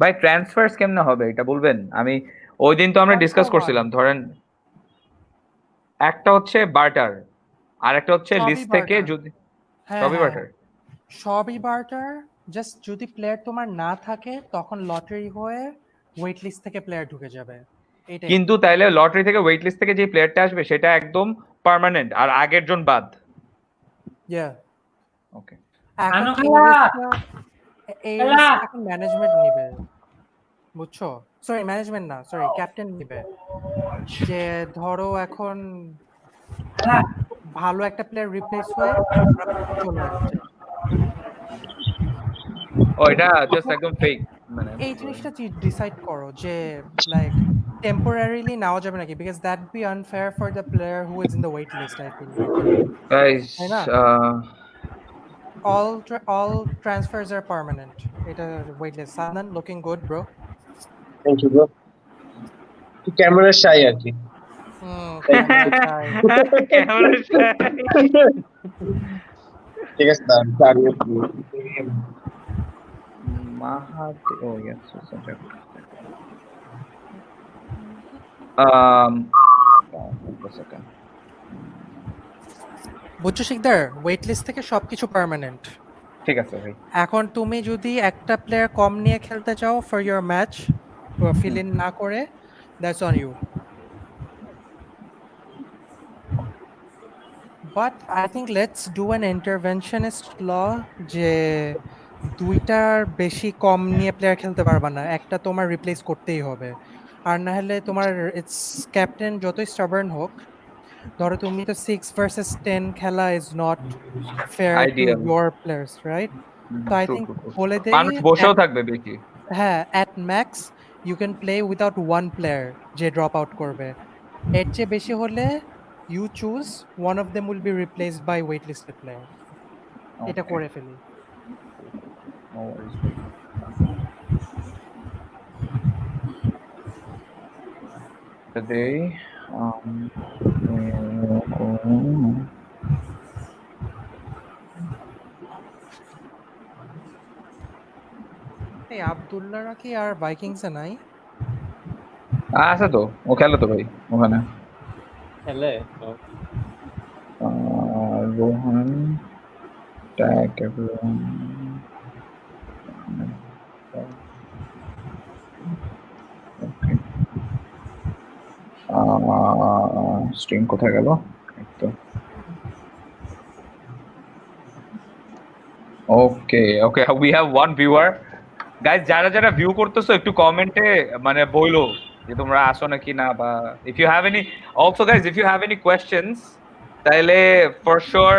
ভাই ট্রান্সফারস কেমনে হবে এটা বলবেন? আমি ওই দিন তো আমরা ডিসকাস করছিলাম, ধরেন একটা হচ্ছে বার্টার আর একটা হচ্ছে লিস্ট থেকে যদি সবই বার্টার, সবই বার্টার। জাস্ট যদি প্লেয়ার তোমার না থাকে তখন লটারি হয়ে ওয়েট লিস্ট থেকে প্লেয়ার ঢুকে যাবে। কিন্তু তাইলে লটারি থেকে ওয়েট লিস্ট থেকে যে প্লেয়ারটা আসবে সেটা একদম পার্মানেন্ট আর আগের জন বাদ। ইয়া ওকে, এখন ম্যানেজমেন্ট নিবে, বুঝছো? সরি ম্যানেজমেন্ট না, সরি ক্যাপ্টেন নিবে। যে ধরো এখন ভালো একটা প্লেয়ার রিপ্লেস হয়ে চলে আসছে, ও এটা জাস্ট একদম ফেক। মানে এই জিনিসটা ডিসাইড করো যে লাইক টেম্পোরারিলি নেওয়া যাবে নাকি, because that be unfair for the player who is in the wait list. I feel guys all transfers are permanent. এটা wait list. Sanan, looking good bro. Thank you bro. To camera shy আর কি। Camera শাই। ঠিক আছে দাঁড়িয়ে Mahat. Oh yes, বুঝছো Sikdar, wait list থেকে সবকিছু permanent. ঠিক আছে ভাই। এখন তুমি যদি একটা প্লেয়ার কম নিয়ে খেলতে চাও for your match, fill in না করে, that's on you. But I think let's do an interventionist law, যে দুইটার বেশি কম নিয়ে প্লেয়ার খেলতে পারবা না, একটা তোমার রিপ্লেস করতেই হবে। আর না হলে তোমার ইটস ক্যাপ্টেন যতই স্টাবার্ন হোক, ধরো তুমি তো 6 ভার্সেস 10 খেলা is not fair to your players, right? তো আই থিঙ্ক বলে দেই মানুষ বসেও থাকবে বেশি। হ্যাঁ, at max you can play without one player যে ড্রপ আউট করবে। এর চেয়ে বেশি হলে you choose one of them will be replaced by wait listed player. এটা করে ফেলি। Today, এই আব্দুল্লাহরা কি আর ভাইকিংসে নাই? আছে তো, ও খেলে তো ভাই ওখানে। খেলে রোহান ট্যাগ এভরিওয়ান। স্ট্রিং কোথায় গেল? Okay okay, we have one viewer. Guys যারা যারা ভিউ করতেছো একটু কমেন্টে মানে বইলো যে তোমরা আসো নাকি না, বা if you have any, also guys if you have any questions তাহলে ফর শিওর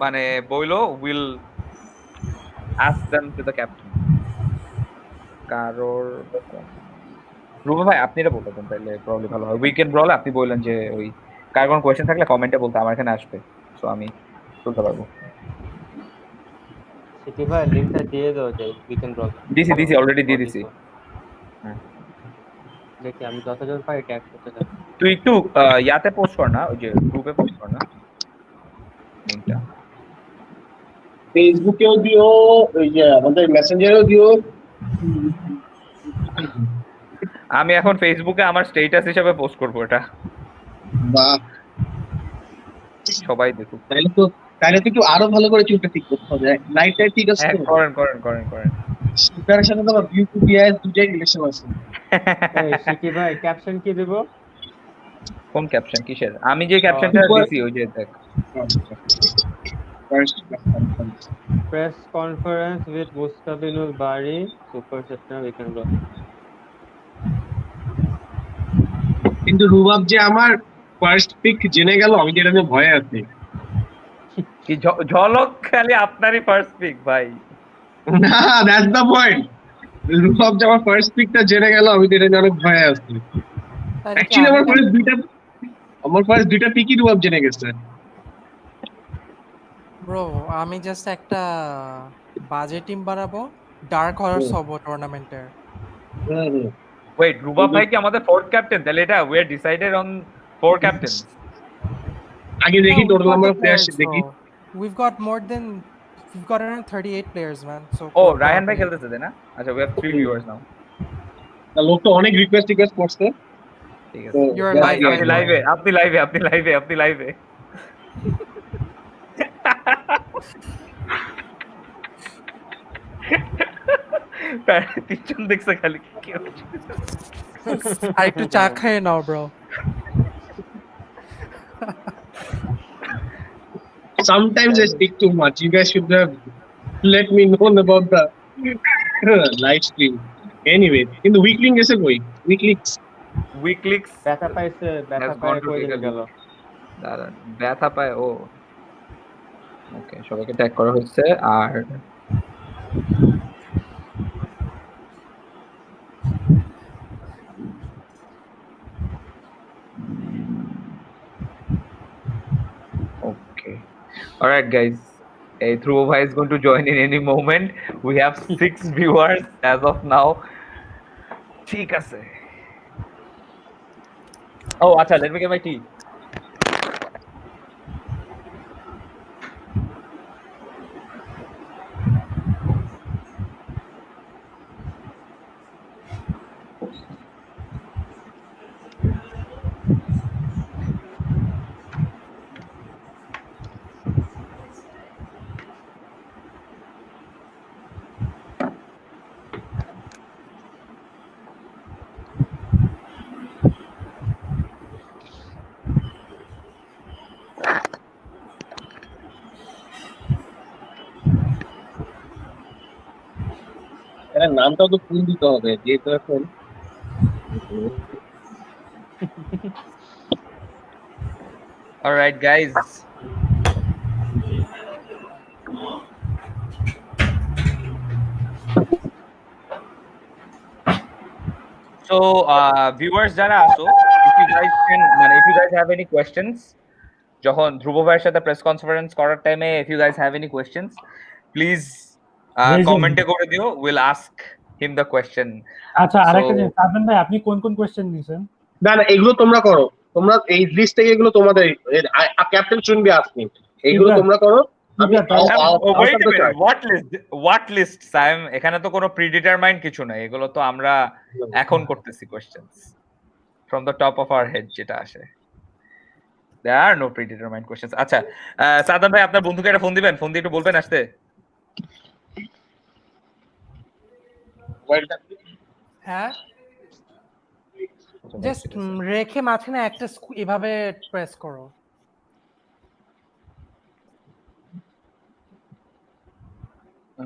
মানে বইলো, will ask them to the captain. কারোর রুমা ভাই আপনি এটা বলতেন তাহলে প্রবলেম ভালো হয়। উইকেন্ড ব্রলে আপনি বললেন যে ওই কার কোনো কোয়েশ্চেন থাকলে কমেন্টে বলতে, আমার এখানে আসবে, সো আমি বলতে পারবো। সিটি ভাই লিংকটা দিয়ে দাও যে উইকেন্ড ব্রল। দিছি অলরেডি দিয়ে দিছি। হ্যাঁ দেখি আমি যতজন পাই ট্যাগ করতে চাই। তুই একটু ইয়াতে পোস্ট কর না, ওই যে গ্রুপে পোস্ট কর না লিংকটা। ফেসবুকেও দিও, ওই যে আমাদের মেসেঞ্জারেও দিও। আমি এখন ফেসবুকে আমার স্ট্যাটাস হিসেবে পোস্ট করব এটা, বাহ সবাই দেখুক। তাহলে তো একটু আরো ভালো করে চুলটা ঠিক করতে হবে। লাইটটা ঠিক আছে তো? করেন। সুগারের সাথে তো ভিউ টু বিআইএস দুটাই রিলেশন আছে। এই সিটি ভাই ক্যাপশন কি দেব? কোন ক্যাপশন কিসের? আমি যে ক্যাপশনটা দিছি ওই যে দেখ, press conference with Mustabin Ul Bari, super September weekend brawl. কিন্তু রুবাব যে আমার ফার্স্ট পিক জেনে গেল, আমি যেটা নিয়ে ভয়ে আছি। কি ঝলক খালি আপনারই ফার্স্ট পিক ভাই? না, দ্যাটস দ্য পয়েন্ট। রুবাব যে আমার ফার্স্ট পিকটা জেনে গেল, আমি যেটা নিয়ে অনেক ভয়ে আছি। অ্যাকচুয়ালি আমার ফার্স্ট দুইটা পিকই রুবাব জেনে গেছে। ব্রো আমি জাস্ট একটা বাজে টিম বানাবো, ডার্ক হর্স হবো টুর্নামেন্টের। ওয়েট, রুবাব ভাই কি আমাদের ফোর্থ ক্যাপ্টেন? তাহলে এটা we are decided on four captain. আগে দেখি No, total we've got number the of players players, দেখি। bro. We've got around 38 players, man. So ও করতে রায়হান হবে ভাই নাকি? খেলতেছে তাই না? আচ্ছা, we have 3 viewers now. তা লোকটা অনেক রিকোয়েস্ট করছে, ঠিক তো আছে You're just ভাই, live yeah, right আপনি লাইভে তিনজন দেখছে খালি কি হচ্ছে? আর একটু চা খেয়ে নাও, bro. sometimes I speak too much. You guys should have let me know about the live stream. Anyway, in the weekly গেছে কই? weekly উইকলিক্স ব্যথা has gone পায়ে to কয়দিন take a গেল? leave. দাঁড়ান, ব্যথা পায় ও। ওকে, সবাইকে ট্যাগ করা হচ্ছে। আর okay, all right guys, Dhruv bhai is going to join in any moment. We have 6 viewers as of now. ঠিক আছে। Oh, acha, let me get my tea. এর নামটাও তো ফুল দিতে হবে, যেহেতু এখন All right guys, so viewers যারা আছো, if you guys can, মানে if you guys have any questions, যখন ধ্রুব ভাইয়ের সাথে প্রেস কনফারেন্স করার টাইমে if you guys have any questions, please কমেন্টে করে দিও, we'll ask him the question. আচ্ছা, আরেকটা So- জিনিস, সাদমান ভাই আপনি কোন কোন কোশ্চেন দিয়েছেন? না না, এগুলো তোমরা করো, তোমরা এই লিস্ট থেকে এগুলো তোমাদের ক্যাপ্টেন শুনবি আসনি, এগুলো ঠিক তোমরা করো। আমি ঠিক আছে। wait a minute, what list Sam? এখানে তো কোনো প্রিডিটারমাইন্ড কিছু নাই, এগুলো তো আমরা এখন করতেছি questions from the top of our head যেটা আসে। There are no predetermined questions. আচ্ছা, সাদান ভাই আপনার বন্ধুকে একটা ফোন দিবেন, ফোন দিয়ে একটু বলবেন আসতে। হ্যাঁ, জাস্ট রেখে মাঝখানে একটা এভাবে প্রেস করো।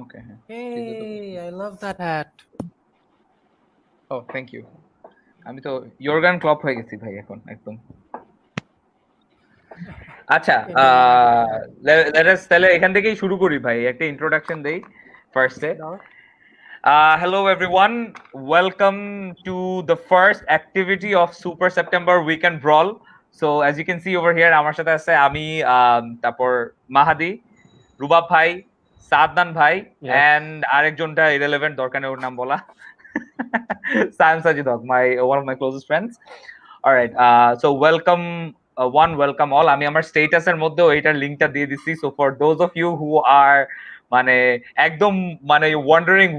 Okay. Hey, I love that hat. Oh, thank you. আমি তো ইয়র্গান ক্লপ হয়ে গেছি ভাই এখন একদম। আচ্ছা, let us তাহলে এখান থেকেই শুরু করি ভাই, একটা ইন্ট্রোডাকশন দেই ফার্স্টে। Hello everyone, welcome to the first activity of Super September Weekend Brawl. So as you can see over here, আমার সাথে আছে আমি, তারপর মাহাদি, রুবাব ভাই, সাদনান ভাই, and আরেকজনটা irrelevant, দরকার নেই ওর নাম বলা, Sam Sajid Haq, one of my closest friends. All right, so welcome welcome all. আমি আমার স্টেটাসের মধ্যেও এইটার লিংকটা দিয়ে দিচ্ছি, so for those of you who are মানে একদম মানে wandering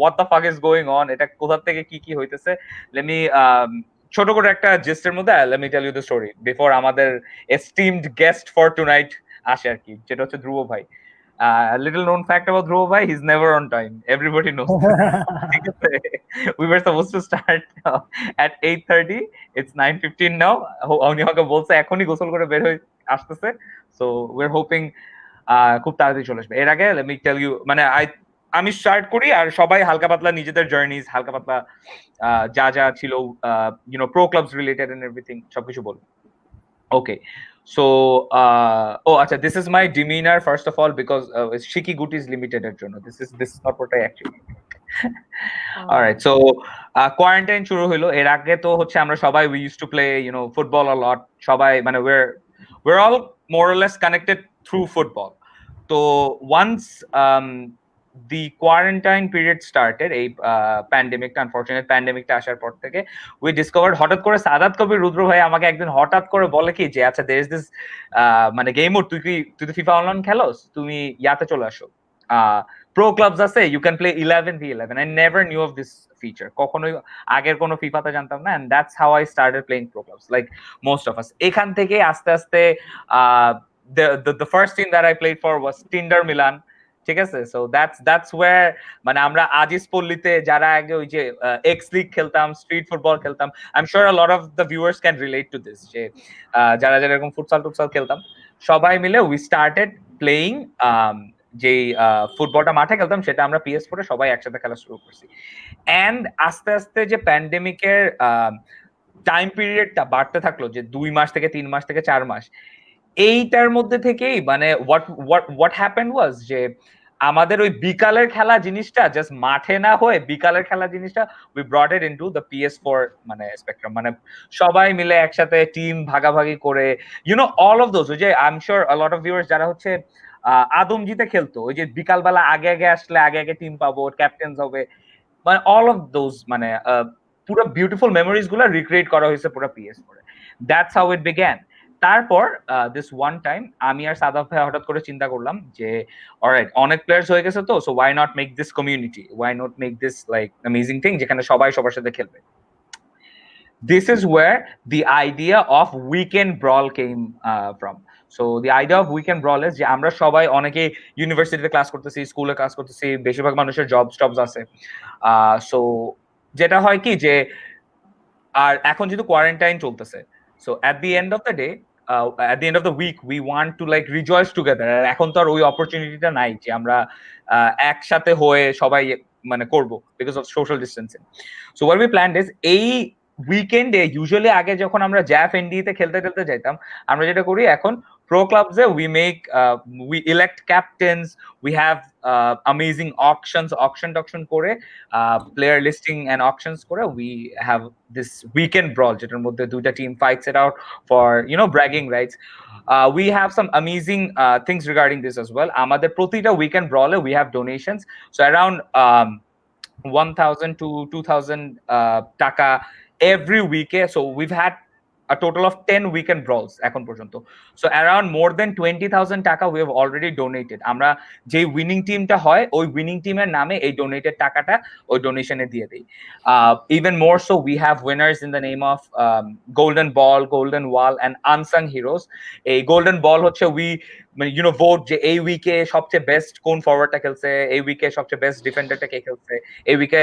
what the fuck is going on, এটা কোথা থেকে কি হইতেছে, let me ছোট করে একটা জিস্টের মধ্যে let me tell you the story before আমাদের esteemed guest for tonight আসে আর কি, যেটা হচ্ছে ধ্রুব ভাই। A little known fact about Dhruv bhai, he's never on time. Everybody knows this. We were supposed to start at 8:30. It's 9:15 now. উনি আমাকে বলছে এখনই গোসল করে বের হয়ে আসতেছে। So we're hoping খুব তাড়াতাড়ি চলে আসবে। এর আগে let me tell you, মানে আমি স্টার্ট করি আর সবাই হালকা পাতলা নিজেদের জার্নিজ, হালকা পাতলা যা ছিল, you know, pro clubs related and everything, সবকিছু বলবো। Okay, so acha, this is my demeanor first of all because Shiki Guti is limited at Jono. This is not what I actually all right, so quarantine shuru hilo, er age to hocche amra shobai we used to play, you know, football a lot, shobai mane we're all more or less connected through football. So once the quarantine period started, এই প্যান্ডেমিকটা, unfortunate প্যান্ডেমিকটা আসার পর থেকে we discovered, হঠাৎ করে সাদাত কবির রুদ্র ভাই আমাকে একদিন হঠাৎ করে বলে কি যে আচ্ছা there is this মানে গেম মোড, তুই তো ফিফা অনলাইন খেলোস, তুমি ইয়াতে চলে আসো, প্রো ক্লাবস আছে, you can play 11v11. I never knew of this feature, কখনোই আগের কোনো ফিফাতে জানতাম না, and that's how I started playing pro clubs like most of us. এখান থেকে আস্তে আস্তে the first team that I played for was Tinder Milan, ঠিক আছে? সো দ্যাটস ওয়্যার মানে আমরা আজিজ পল্লীতে যারা আগে ওই যে এক্স লিগ খেলতাম, স্ট্রিট ফুটবল খেলতাম, I am sure a lot of the viewers can relate to this, যে যারা যারা এরকম ফুটসাল টুটসাল খেলতাম সবাই মিলে উই স্টার্টেড প্লেইং, যেই ফুটবলটা মাঠে খেলতাম সেটা আমরা PS4 সবাই একসাথে খেলা শুরু করছি। এন্ড আস্তে আস্তে যে প্যান্ডেমিকের টাইম পিরিয়ডটা বাড়তে থাকলো, যে 2 মাস থেকে 3 মাস থেকে 4 মাস, এইটার মধ্যে থেকেই মানে what happened was যে আমাদের ওই বিকালের খেলা জিনিসটা জাস্ট মাঠে না হয়ে বিকালের খেলা জিনিসটা we brought it into the PS4 মানে স্পেকট্রাম, মানে সবাই মিলে একসাথে টিম ভাগাভাগি করে, all of those, ওই যে I am sure a lot of viewers যারা হচ্ছে আদমজিতে খেলতো, ওই যে বিকালবেলা আগে আগে আসলে আগে আগে টিম পাবো, ক্যাপ্টেন্স হবে, মানে all of those মানে পুরো বিউটিফুল মেমোরিজ গুলো রিক্রিয়েট করা হয়েছে পুরো PS4 A. That's how it began. তারপর দিস ওয়ান টাইম আমি আর সাদাব ভাই হঠাৎ করে চিন্তা করলাম যে অলরাইট, অনেক প্লেয়ার্স হয়ে গেছে তো, so why not make this community, why not make this like amazing thing যেখানে সবাই সবার সাথে খেলবে। This is where the idea of weekend brawl came from. So the idea of weekend brawl is যে আমরা সবাই অনেকে ইউনিভার্সিটিতে ক্লাস করতেছি, স্কুলে ক্লাস করতেছি, বেশিরভাগ মানুষের জবস আছে, সো যেটা হয় কি যে আর এখন যেহেতু কোয়ারেন্টাইন চলতেছে, so at the end of the day, at the end of the week we want to like rejoice together, আর এখন তো আর ওই অপরচুনিটিটা নাই যে আমরা একসাথে হয়ে সবাই মানে করব because of social distancing. So what we planned is এই উইকেন্ডে, ইউজুয়ালি আগে যখন আমরা জ্যাফ এনডি তে খেলতে খেলতে যাইতাম, আমরা যেটা করি এখন pro ক্লাবসে we elect captains, we have amazing auction করে player listing and auctions করে we have this weekend brawl যেটার মধ্যে দুইটা team fights it out for bragging rights. We have some amazing things regarding this as well. আমাদের প্রতিটা weekend brawl we have donations, so around 1,000 to 2,000 টাকা every week. So we've had a total of 10 weekend brawls এখন পর্যন্ত, so around more than 20,000 টাকা we have already donated. আমরা যে winning টিমটা হয় ওই উইনিং টিমের নামে এই ডোনেটেড টাকাটা ওই ডোনেশনে দিয়ে দেই। Even more so, we have winners in the name of golden ball, golden wall and unsung heroes. এই golden ball হচ্ছে we vote যে এই উইকে সবচেয়ে বেস্ট কোন ফরওয়ার্ডটা খেলছে, এই উইকে সবচেয়ে বেস্ট ডিফেন্ডারটা কে খেলছে, এই উইকে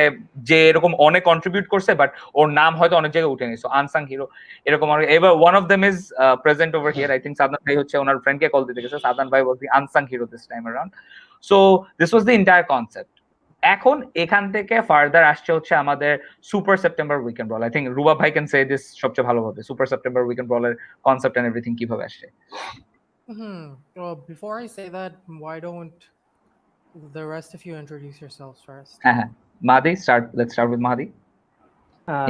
যে এরকম অনেক কন্ট্রিবিউট করছে বাট ওর নাম হয়তো অনেক জায়গায় উঠে গেছে, আনসাং হিরো এরকম। এবার one of them is present over here, I think Sadnan ভাই হচ্ছে ওনার ফ্রেন্ডকে কল দিতে গেছে, সাদনান ভাই was the unsung hero this time around. So this was the entire concept. এখন এখান থেকে ফার্দার আসছে হচ্ছে আমাদের super September weekend brawl. I think Ruba ভাই ক্যান সে দিস সবচেয়ে ভালোভাবে, সুপার সেপ্টেম্বর উইকেন্ড ব্রলের কনসেপ্ট এন্ড এভরিথিং কিভাবে আসছে। Before I say that, why don't the rest of you introduce yourselves first? Mahdi, let's start with Mahdi.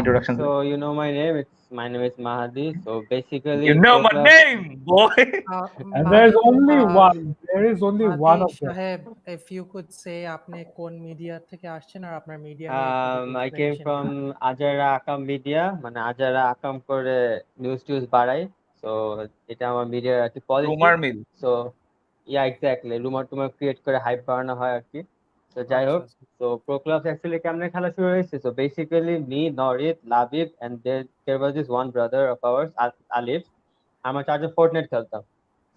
Introduction. So you know my name. My name is Mahdi. So basically, you know my name, boy. And there's only one. There is only one of them. Shaheb, if you could say আপনি কোন media থেকে আসছেন আর আপনার media I came from Ajara Akam Media, মানে Ajara Akam করে news বাড়াই। So এটা আমার মিডিয়ার একটা পলিসি। রুমার মিল। So yeah, exactly. রুমার ক্রিয়েট করে হাইপ বাড়ানো হয় আর কি। So যাই হোক, so pro clubs actually কেমনে খেলা শুরু হয়েছে? So basically me, Norit, Labib and there was this one brother of ours, Alif. আমরা চারজন Fortnite খেলতাম।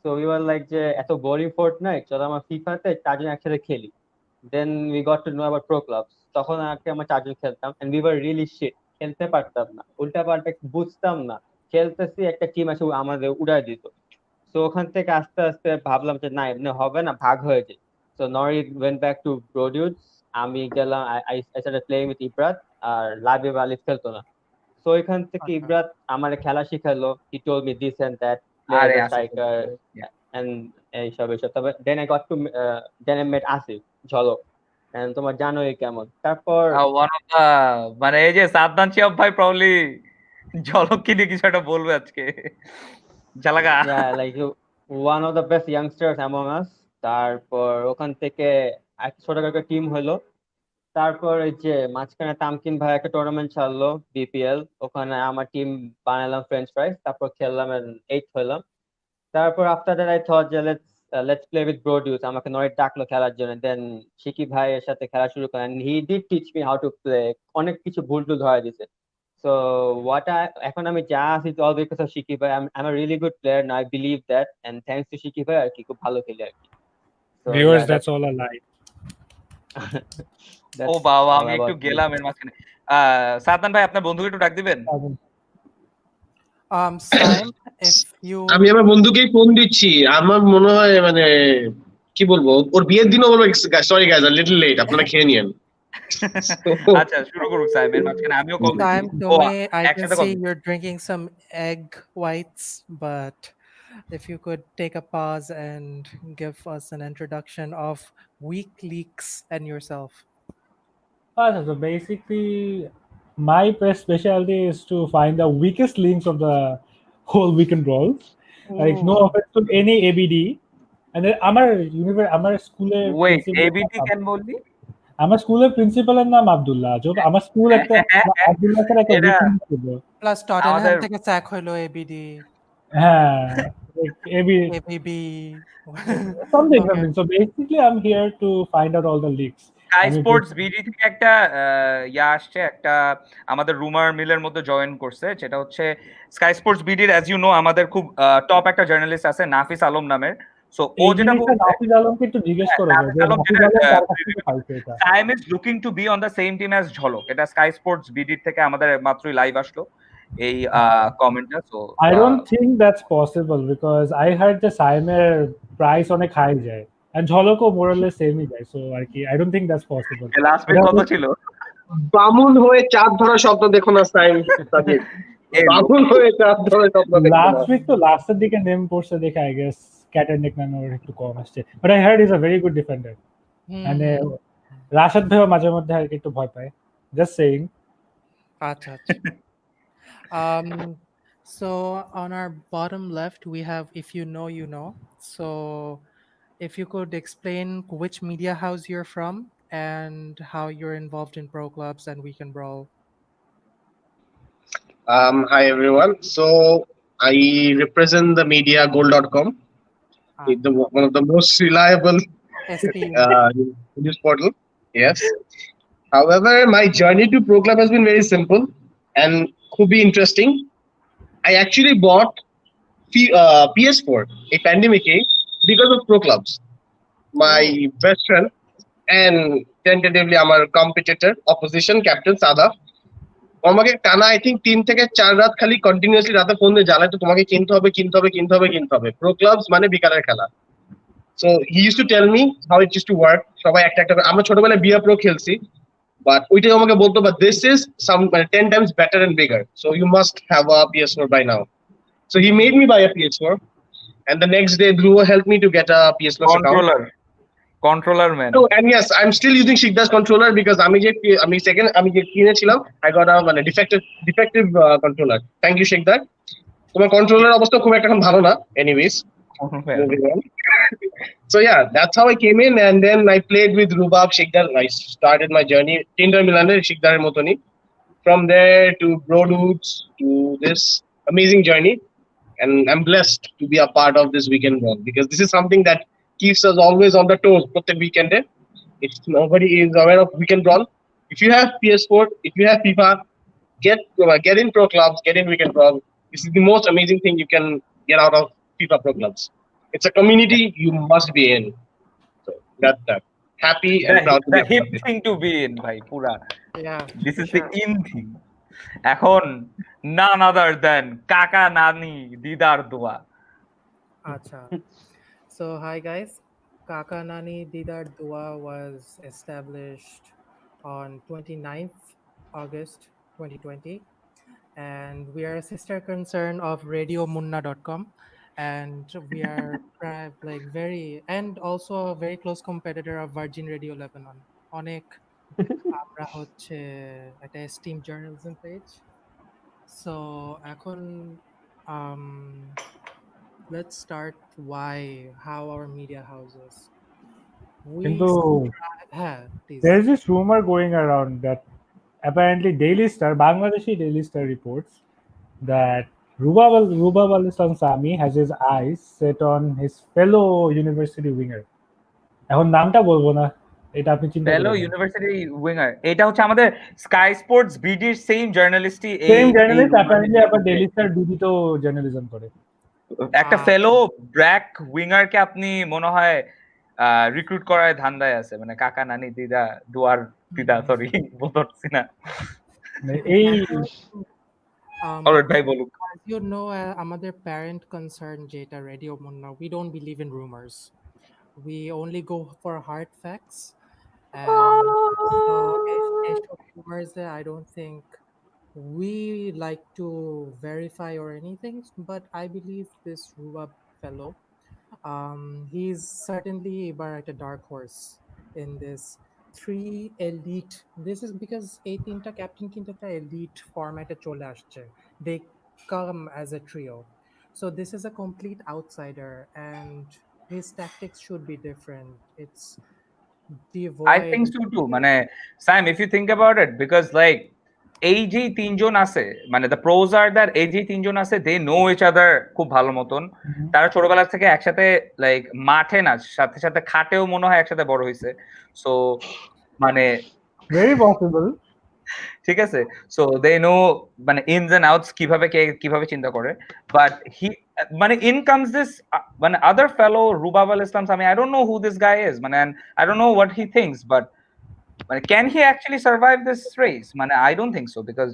So we were like যে এত বোরিং Fortnite, চলো আমরা ফিফাতে চারজন একসাথে খেলি। Then we got to know about pro clubs. তখন আর কি আমরা চারজন খেলতাম and we were really shit. খেলতে পারতাম না, উল্টাপাল্টা বুঝতাম না, খেলতেছি একটা টিম আসে আমাদের উড়াই দিত। So ওখান থেকে আস্তে আস্তে ভাবলাম যে না এমনি হবে না, ভাগ হয়ে যায়। So Nori went back to Bro Dudes. আমি গেলাম, I started playing with Ibrat R Labib Alif খেলতো না। So এখান থেকে Ibrat আমার খেলা শিখালো, he told me this and that, play as a striker and এইসব। তবে then I got to then I met Asif ঝলক, and তোমার জানোই কেমন। তারপর one of the মানে এই যে সাদনান শিয়াব ভাই প্রবাবলি ঝলক কি নিয়ে কিছু একটা বলবে আজকে, ঝালাগা। yeah, like one of the best youngsters among us. তারপর ওখান থেকে এক ছোটখাটো টিম হলো। তারপর এই যে মাঝখানে তামকিন ভাই একটা টুর্নামেন্ট ছাড়লো, বিপিএল, ওখানে আমার টিম বানালাম ফ্রেঞ্চ ফ্রাইজ, তারপর খেললাম, এইট হলাম। তারপর আফটার দ্যাট আই থট যে let's play with bro dues, আমাকে নয় ডাকলো খেলার জন্য। দেন শিকি ভাইয়ের সাথে খেলা শুরু করেন, he did teach me how to play, অনেক কিছু ভুল টুল ধরা দিছে। সো এখন আমি যা আছি অল বিকজ অফ শিকি ভাই। I am a really good player now, I believe that, and thanks to শিকি ভাই আর কি, খুব ভালো খেলি আর কি। So yeah, Viewers, that's that's all a lie. ও দ্যাটস বাবা, অল আমি একটু অ্যাবাউট মি। গেলাম এর মাঝখানে। সাদমান ভাই, আপনার বন্ধুকে একটু ডাক দিবেন? Saim, if you আমি আমার বন্ধুকেই ফোন দিচ্ছি। আমার মনে হয় মানে কি বলবো, ওর বিয়ের দিনও বলবো sorry guys a little late, আপনারা খেয়ে নিয়েন। আচ্ছা, শুরু করুক সাইম, এর মাঝখানে আমিও কল দিচ্ছি। Saim, ও, I can একসাথে কল see দিচ্ছি। you're drinking some egg whites, but if you could take a pause and give us an introduction of WikiLeaks and yourself. So basically, my specialty is to find the weakest links of the whole weekend brawls. Like no offense to any ABD. And then আমার স্কুলের wait, principal, ABT কেন বললি? আমার স্কুলের প্রিন্সিপালের নাম আব্দুল্লাহ। আমার school একটা আব্দুল্লাহ স্যার একটা এটা উইকিং ছিল। Plus Tottenham আমাদের থেকে sack হইলো ABD, হ্যাঁ, AB ABB. something Okay. something. So basically I'm here to find out all the leaks. Sky আমি স্পোর্টস বিডি থেকে একটা আসছে, একটা আমাদের রুমার মিলের মধ্যে জয়েন করছে, যেটা হচ্ছে স্কাই স্পোর্টস বিডির, অ্যাজ ইউ নো, আমাদের খুব টপ একটা জার্নালিস্ট আছে নাফিস আলম নামের। সো ও এই যেটা জিনিসটা বলছে, নাফিজ আলমকে একটু জিজ্ঞেস করো নাফিস যে আলম নাফিজ যেটা আলম কার কাছ থেকে পাইছে এটা। Saim is looking to be on the same team as Jhalak. এটা স্কাই স্পোর্টস বিডির থেকে আমাদের মাত্রই লাইভ আসলো এই কমেন্টটা। So I don't think that's possible because I heard the সাইমের প্রাইস অনেক হাই যায় and ঝলকও more or less সেমই যায়, so আর কি I don't think that's possible. Last week কত ছিল? বামুন হয়ে চাঁদ ধরা স্বপ্ন দেখো না সাইম সাজিদ, বামুন হয়ে চাঁদ ধরা স্বপ্ন দেখো না। লাস্ট উইক তো লাস্টের দিকে নেম পড়ছে দেখে I guess ক্যাটারনিক নামে ওর একটু কম আসছে, but I heard he's a very good defender. মানে রাশাদ ভাইও মাঝে মধ্যে আর কি একটু ভয় পায়, just saying. Acha, acha. So on our bottom left, we have if you know, you know. So if you could explain which media house you're from and how you're involved in pro clubs and weekend brawl. Hi everyone. So I represent the media gold.com, one of the most reliable SPU. news portal. Yes. However, my journey to pro club has been very simple and could be interesting. I actually bought PS4 a pandemic age because of pro clubs. My best friend and tentatively our competitor, opposition captain Sada, আমাকে টানা I think 3 থেকে 4 রাত খালি continuously রাতে phone দিয়ে জ্বালায়, তো তোমাকে কিনতে হবে কিনতে হবে কিনতে হবে কিনতে হবে, প্রো ক্লাবস মানে বিকালের খেলা। So he use to tell me how it use to work. সবাই একটা একটা আমরা ছোটবেলায় বিয়া প্রো খেলছি, বাট ওইটাই আমাকে বলতো, but this is some 10 times better and bigger, so you must have a PS4 buy now. So he made me buy a PS4 and the next day Dhruva helped me to get a PS Plus account. Controller man. So, and yes, I'm still using Shikda's controller because আমি যে কিনেছিলাম I got a মানে defective controller. Thank you Shikda. তোমার controller অবস্থা খুব একটা এখন ভালো না। Anyways, moving on. So yeah, that's how I came in, and then I played with Rubab Shikdar. I started my journey Tinder Milaner Shikdarer motoni. From there to Bro Dudes to this amazing journey, and I'm blessed to be a part of this weekend brawl because this is something that keeps us always on the toes. Protect weekend, if nobody is aware of weekend brawl, if you have PS4, if you have FIFA, get in pro clubs, get in weekend brawl. This is the most amazing thing you can get out of FIFA pro clubs. It's a community you must be in. So that's that. Happy and proud to be The a part hip of it. thing to be in, ভাই, পুরা। Yeah. This for is the sure. in thing. এখন none other than কাকা নানি দিদার দোয়া। Acha. So hi guys. Kaka Nani Didar Dua was established on 29th August 2020, and we are a sister concern of RadioMunna.com, and we are like very, and also a very close competitor of Virgin Radio Lebanon. Onek আমরা হচ্ছে একটা steam journalism page. So এখন um, let's start how our media houses. We কিন্তু হ্যাঁ please. there's this rumor going around that apparently Daily Star, Bangladeshi Daily Star reports that Rubab Al Islam Sami has his eyes set on his fellow university winger. এখন নামটা বলবো না, এটা আপনি চিন্তা ফেলো করবেন। ইউনিভার্সিটি উইঙ্গার, এটা হচ্ছে আমাদের স্কাই স্পোর্টস বিডির সেম জার্নালিস্টই সেম জার্নালিস্ট অ্যাপারেন্টলি আবার ডেইলি স্টার বিডিতেও জার্নালিজম করে। একটা ফেলো ব্র্যাক উইঙ্গারকে আপনি মনে হয় রিক্রুট করার ধান্দায় আছে, মানে কাকা নানি দিদা দুয়ার দিদা, সরি বলছি না। এই অলরাইট ভাই বলুক। As you know, আমাদের parent concern যেটা radio Munna, we don't believe in rumors. We only go for hard facts. And so এসব rumors I don't think we like to verify or anything, but I believe this Rubab fellow, he's certainly এবার একটা dark horse in this three elite. This is because এই তিনটা captain কিন্তু একটা elite ফরম্যাটে চলে আসছে. They come as a trio. So this is a complete outsider and his tactics should be different. It's devoid. I think so too. মানে Sam, if you think about it, because like এই যে তিনজন আছে, মানে the pros are that এই যে তিনজন আছে, they know each other খুব ভালো মতন। তারা ছোটবেলা থেকে একসাথে লাইক মাঠে না, সাথে সাথে খাটেও মনে হয় একসাথে বড় হয়েছে। সো মানে ভেরি পসিবল, ঠিক আছে। সো দে নো মানে ইনস এন্ড আউটস কিভাবে কে কিভাবে চিন্তা করে। বাট হি মানে ইন কামস দিস মানে other fellow Rubab Al Islam Sami, I don't know who this guy is, মানে I don't know what he thinks, but মানে can he actually survive this race? মানে I don't think so, because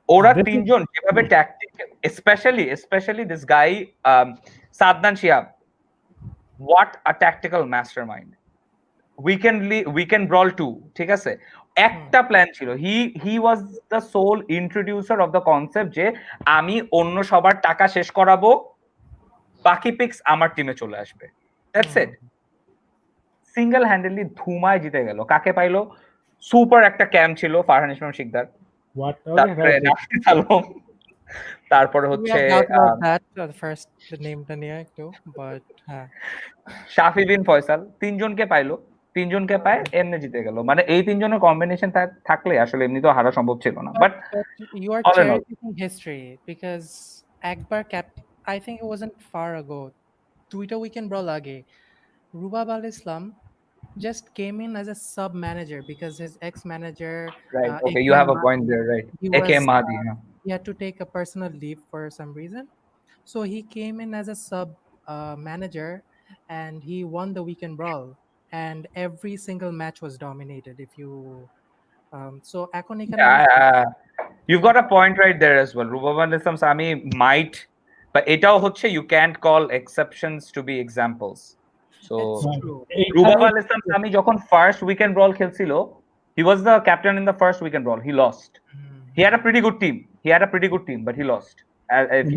ওরা তিনজন যেভাবে tactic, specially this guy Sadnan Shihab, what a tactical mastermind. Weekend brawl 2, ঠিক আছে, একটা plan ছিল। He was the sole introducer of the concept যে আমি অন্য সবার টাকা শেষ করাবো, বাকি পিক্স আমার টিমে চলে আসবে। That's it. সিঙ্গেল হ্যান্ডেডলি ধুমায় জিতে গেল। কাকে পাইলো? সুপার একটা ক্যাম্প ছিল, ফারহান ইসলাম শিকদার, তারপরে রাশিদ আলম, তারপরে হচ্ছে ফার্স্ট নেমটা নিয়ে একটু, বাট হ্যাঁ শাফি বিন ফয়সাল। তিনজনকে পাইলো, তিনজনকে পায় এমনি জিতে গেল। মানে এই তিনজনের কম্বিনেশন থাকলে আসলে এমনি তো হারা সম্ভব ছিল না। But you are all in all, cherry-picking history because একবার I think it wasn't far ago, দুইটা উইকেন্ড ব্রল আগে, রুবাব আল ইসলাম just came in as a sub manager because his ex manager, right, okay, you have a point there, right? AK Mahdi, he had to take a personal leave for some reason, so he came in as a sub manager and he won the weekend brawl and every single match was dominated. If you so এখন এখানে you've got a point right there as well. Rubab al Islam Sami might, but এটাও হচ্ছে you can't call exceptions to be examples. So Rubab al Islam Sami যখন first weekend ব্রল খেলছিল, he was the captain in the first weekend brawl, he lost. He had a pretty good team, but he lost.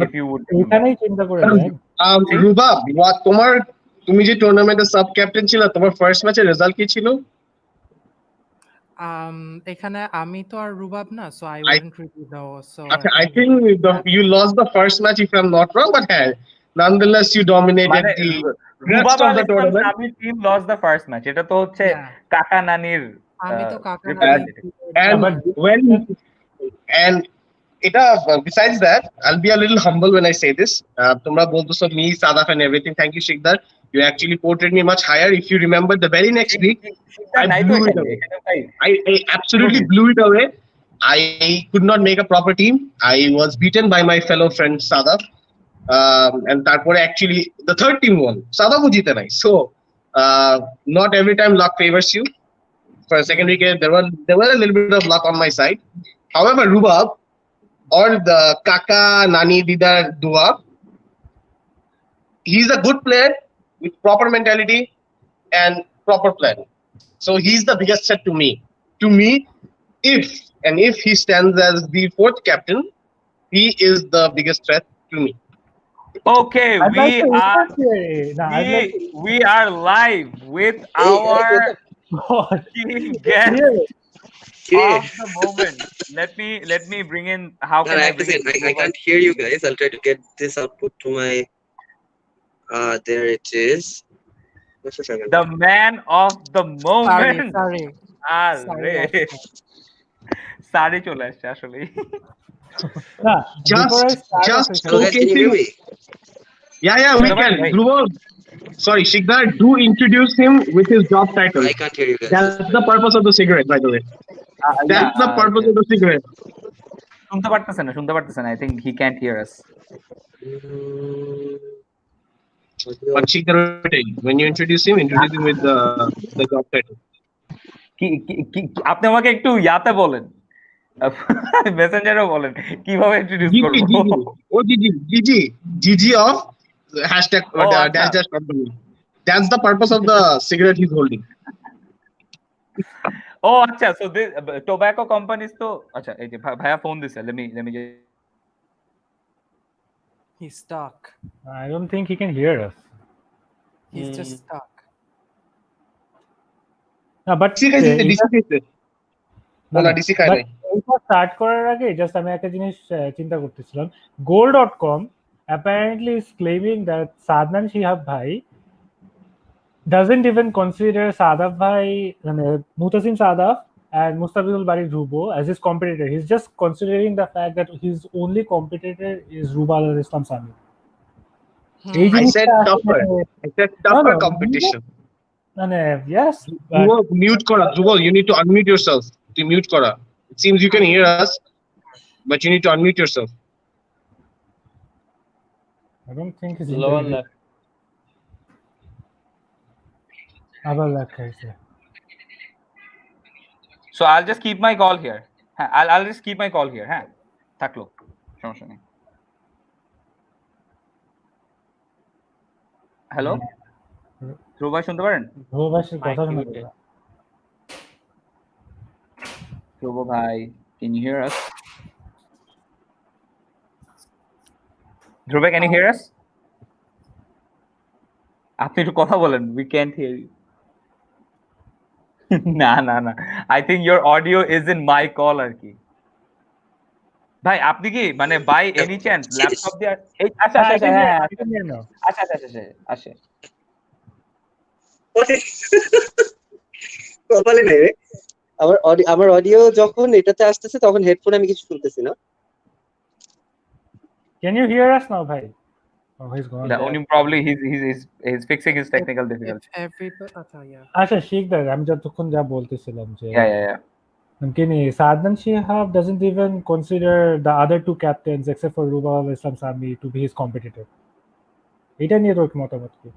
If you would এখানেই চিন্তা করে রুবাব, তুমি যে টুর্নামেন্টের sub captain ছিল, তোমার ফার্স্ট ম্যাচের রেজাল্ট কি ছিল? এখানে আমি তো আর রুবাব না, so I wouldn't really know. So I think you lost the first match if I'm not wrong, but nonetheless you dominated the rest of the tournament. Sami team lost the first match. এটা তো হচ্ছে কাকা নানির, আমি তো কাকা নানি, and এটা besides that, I'll be a little humble when I say this. তোমরা বলতেছো me, Sadaf and everything. Thank you, Shikdar. You actually portrayed me much higher. If you remember, the very next week, I blew it away. I absolutely blew it away. I could not make a proper team. I was beaten by my fellow friend Sadaf. And তারপরে actually the third team won. Sadafও জিতে নাই. So not every time luck favors you. For a second week, there were a little bit of luck on my side. However, Rubab, or the Kaka Nani Didar Dua, he's a good player with proper mentality and proper plan. So he's the biggest threat to me. To me, if he stands as the fourth captain, he is the biggest threat to me. Okay, we are live with our key guest of the moment. Let me bring in. How can I bring in? I can't hear you guys. I'll try to get this output to my. There it is. the man of the Sorry, moment. sorry. আরে সারি চলে আসছে আসলে। Nah, before I start Just officially, Hello guys, can you hear showcasing. me? Yeah, we Shobhan, can. bhai. Dhruv, sorry, Shikdar, do introduce him with his job title. I can't hear you guys. That's the purpose of the cigarette, by the way. That's the purpose of the cigarette. শুনতে পারতেছে না, I think he can't hear us. But Shikdar, when you introduce him with the job title. আপনি আমাকে একটু ইয়াতে বলেন, মেসেঞ্জারও বলেন কিভাবে ইন্ট্রোডিউস GG, করব। GG. Oh, GG of hashtag আচ্ছা। dash company. That's the purpose of the cigarette he's holding. ও আচ্ছা, সো দিস টোব্যাকো কোম্পানিজ তো আচ্ছা, এই যে ভাইয়া ফোন দিছে, let me He's stuck. I don't think he can hear us. He's just stuck. No, but DC খাইছে, DC খাইছে। না, DC খায় নাই। স্টার্ট করার আগে জাস্ট আমি একটা জিনিস চিন্তা করতেছিলাম, goal.com apparently is claiming that Sadnan Shihab bhai doesn't even consider Sadaf bhai, Mutasim Sadaf and Mustabeen Ul Bari Rubo as his competitor. He's just considering the fact that his only competitor is Rubal al Islam Sami. I said tougher competition. Yes. Dhruv, mute kora. Dhruv, you need to unmute yourself. To mute kora. It seems you can hear us, but you need to unmute yourself. I don't think he's lower left. আবার দেখাইছে। So I'll just keep my call here. হ্যাঁ, I'll just keep my call here. হ্যাঁ, থাকলো, সমস্যা নেই। Hello, ধ্রুব ভাই শুনতে পারেন? ধ্রুব ভাইয়ের কথা শোনা Mute. যায় না। ধ্রুব ভাই, can you hear us? ধ্রুব ভাই, can you hear us? আপনি একটু কথা বলেন, we can't hear you. না, I think your audio is in my call আর কি। ভাই আপনি কি মানে বাই এনি চান্স ল্যাপটপ দিয়ে আচ্ছা হ্যাঁ আসে কপালে নেই রে। আমার অডিও যখন এটাতে আসতেছে তখন হেডফোনে আমি কিছু শুনতেছি না। Can you hear us now, ভাই? Oh, he's gone. only probably he's fixing his technical difficulty. আচ্ছা, শিকদার, আমি যতক্ষণ যা বলতেছিলাম যে Yeah. Sadnan Shihab doesn't even consider the other two captains except for Rubal al Islam Sami to be his competitor. এটা নিয়ে তোর মতামত কি?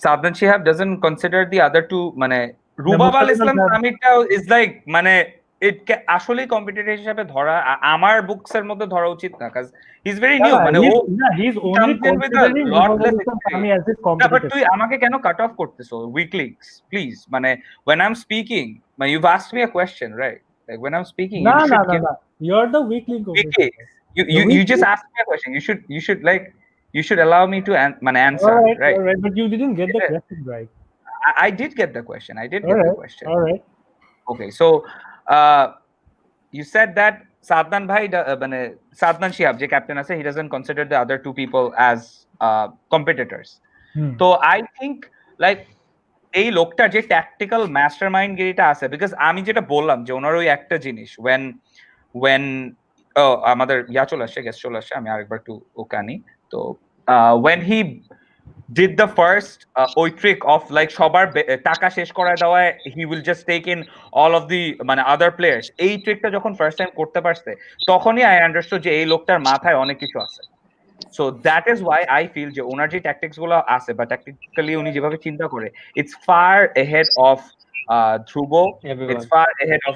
Sadnan Shihab doesn't consider the other two, মানে রুবাব আল ইসলাম সামিটা is like মানে আসলে কম্পিটিটর হিসেবে ধরা আমার বুকস এর মধ্যে ধরা উচিত না, cuz he's very new, মানে ও he's only considering Rubal al Islam Sami as his competitor. But তুই আমাকে কেন কাট অফ করতেছো weekly, please, মানে when I'm speaking, মানে you've asked me a question, right? Like when I'm speaking, No, you should give you're the weakling competitor. you just asked me a question, you should allow me to answer, right? All right, but you didn't get the question right. I did get the question. All right. Okay, so you said that Sadnan bhai, Sadnan Shihab, je captain ase, he doesn't consider the other two people as competitors. So I think like এই লোকটা যে tactical mastermind গিরিটা আছে, because আমি যেটা বললাম যে ওনার ওই একটা জিনিস when আমাদের গেস্ট চলে আসছে, আমি আরেকবার একটু ওকে আনি। তো when he did the first ওই ট্রিক অফ লাইক সবার টাকা শেষ করায় দেওয়ায় he will just take in all of the মানে other players, এই ট্রিকটা যখন ফার্স্ট টাইম করতে পারছে তখনই I understood যে এই লোকটার মাথায় অনেক কিছু আছে। So that is why I feel যে ওনার যে ট্যাকটিক্স গুলো আছে বা ট্যাকটিক্যালি উনি যেভাবে চিন্তা করে, it's far ahead of Dhruvo, it's far ahead of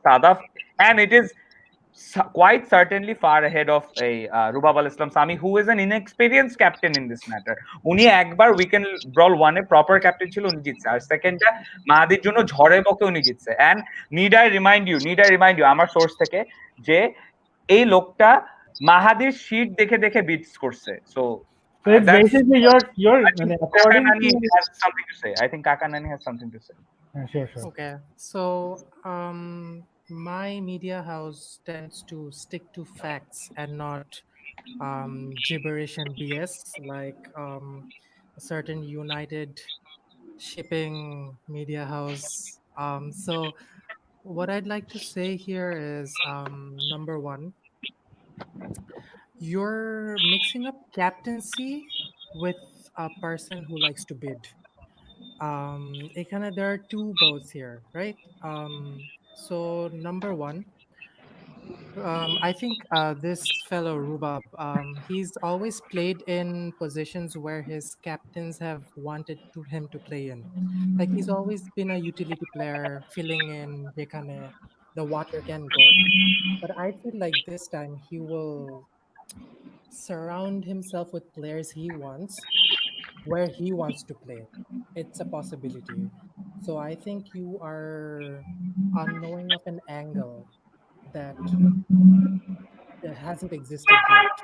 Sadaf, and it is quite certainly far ahead of a Rubab al Islam Sami, who is an inexperienced captain in this matter. উনি একবার weekend ব্রল 1 a proper captain ছিল, উনি জিতছে, আর সেকেন্ডটা মাহাদির জন্য ঝড়ে বকে উনি জিতছে। and need I remind you আমার সোর্স থেকে যে এই লোকটা মাহাদির শীট দেখে বিটস করছে। So it's basically your according to has something to say. I think Kakanani has something to say. Sure. Okay, so my media house tends to stick to facts and not gibberish and BS. Like a certain United shipping media house. So what I'd like to say here is number one, you're mixing up captaincy with a person who likes to bid. There are two boats here, right? So number one, I think this fellow Rubab, he's always played in positions where his captains have wanted him to play in. Like he's always been a utility player, filling in যেখানে the water can go. But I feel like this time he will surround himself with players he wants, where he wants to play. It's a possibility. So I think you are unknowing of an angle that hasn't existed yet.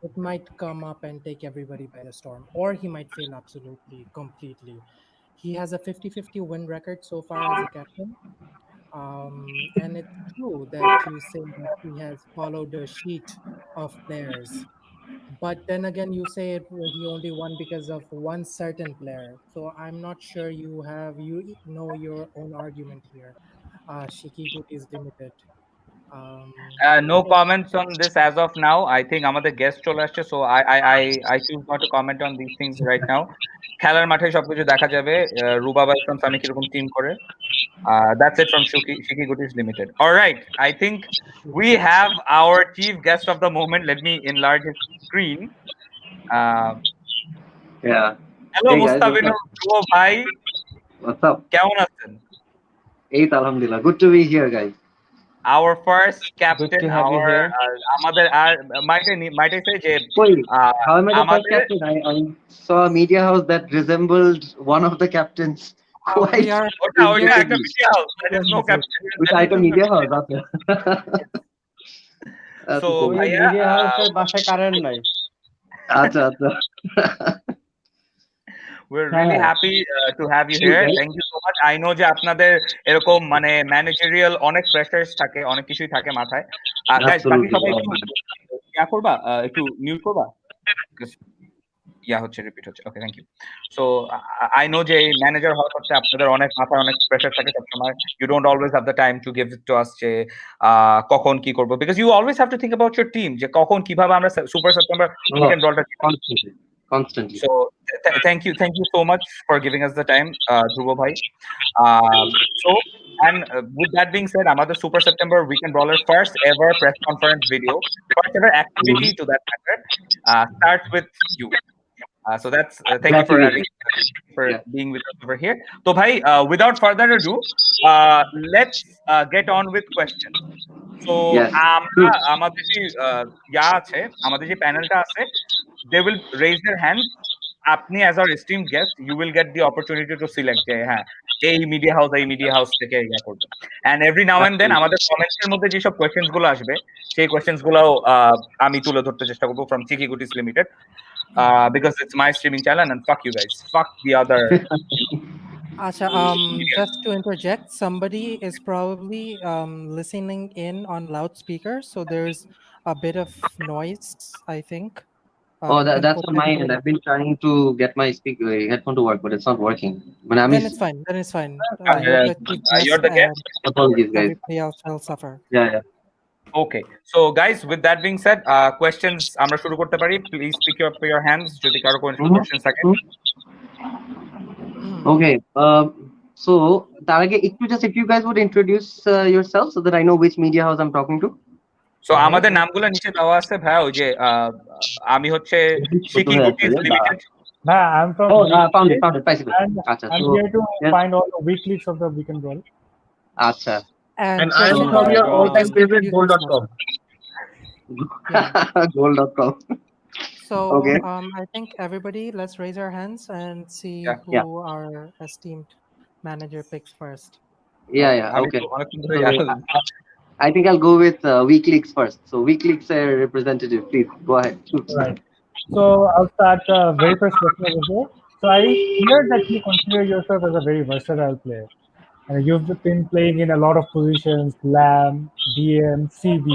It might come up and take everybody by the storm, or he might fail absolutely, completely. He has a 50-50 win record so far as a captain. And it's true that you say that he has followed a sheet of players. But then again, you say he only won because of one certain player. So I'm not sure you know your own argument here. Shiki Good is limited. No comments on this as of now. I think আমাদের guest চলে আসছে, so I choose not to comment on these things right now. খেলার মাঠে সবকিছু দেখা যাবে। রুবা ভাই from Sami কিরকম টিম করে। That's it from Shiki Goodies Limited. All right, I think we have our chief guest of the moment. Let me enlarge his screen. Yeah. Hello, Hey guys, Mustabeen Ul Bari. what's up? কেমন আছেন? Eight, alhamdulillah. Good to be here, guys. Our first captain, to have you here. আমাদের আর might I say যে Wait, how am I the first আমাদের captain? I saw a media house that resembled one of the captains. We are ওটা here- একটা media house. There is no captain. Which I media house, okay. So, ওই ভাইয়া, media হাউসের বাসায় current নাই। আচ্ছা আচ্ছা। We're really happy to have you here. Thank you so much. I know যে আপনাদের এরকম মানে ম্যানেজারিয়াল অনেক প্রেসারস থাকে, অনেক কিছুই থাকে মাথায়। গাইস, বাকি সবাই একটু ইয়া করবা, একটু মিউট করবা। ইয়া হচ্ছে, রিপিট হচ্ছে। Okay, thank you. So I know যে ম্যানেজার হওয়ার পরে আপনাদের অনেক মাথায় অনেক প্রেসার থাকে সবসময়। You don't always have the time to give it to us যে কখন কি করবো, because you always have to think about your team যে কখন কিভাবে আমরা সুপার সেপ্টেম্বর উইকেন্ড ব্রলটা Constantly. So thank you so much for giving us the time, Dhruvo bhai. So and with that being said, আমাদের Super September Weekend Brawler's first ever press conference video, first ever activity to that matter, starts with you. So that's thank you for being with us over here. So bhai, without further ado, let's get on with questions. So আমরা আমাদের যে ইয়া আছে, আমাদের যে প্যানেলটা আছে, they will raise their hand. আপনি as our esteemed guest, you will get the opportunity to select যে হ্যাঁ এই মিডিয়া হাউস থেকে ইয়া করবে, and every now and then আমাদের কমেন্টস এর মধ্যে যেসব কোয়েশ্চেন্স গুলো আসবে সেই কোয়েশ্চেন্স গুলো আমি তুলে ধরতে চেষ্টা করব from Chiki Goodies Limited, because it's my streaming channel and fuck you guys, fuck the other. Asha, just to interject, somebody is probably listening in on loudspeaker, so there's a bit of noise, I think. That's on my end. I've been trying to get my headphone to work, but it's not working. Then it's fine. You're the guest. Apologies, guys. Everybody else will suffer. Yeah. Okay, so guys, with that being said, questions আমরা শুরু করতে পারি. Please pick up your hands যদি কারো কোনো questions থাকে. Okay. So তার আগে একটু just if you guys would introduce yourself so that I know which media house I'm talking to. So আমাদের নামগুলো নিচে দেওয়া আছে ভাই, ওই যে আমি হচ্ছে Chiki Goodies Limited. Nah, I'm from. Found it. And I'm here to find all the weak leaks of the weekend world. Acha. And I am from your all-time favorite gold.com. Gold.com. So Okay. I think everybody, let's raise our hands and see who our esteemed manager picks first. Yeah. Okay. I think I'll go with WeakLeaks first. So WeakLeaks representative, please go ahead. Right. So I'll start very first question over here. So I hear that you consider yourself as a very versatile player. And you've been playing in a lot of positions, LAM, DM, CB.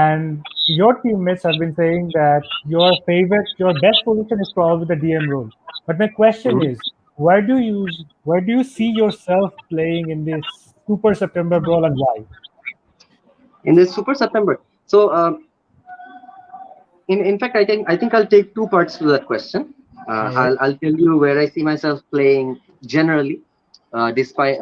And your teammates have been saying that your best position is probably the DM role. But my question Mhm. is, where do you see yourself playing in this Super September Brawl and why? In this Super September. So, in fact, I think I'll take two parts to that question. All right. I'll tell you where I see myself playing generally, despite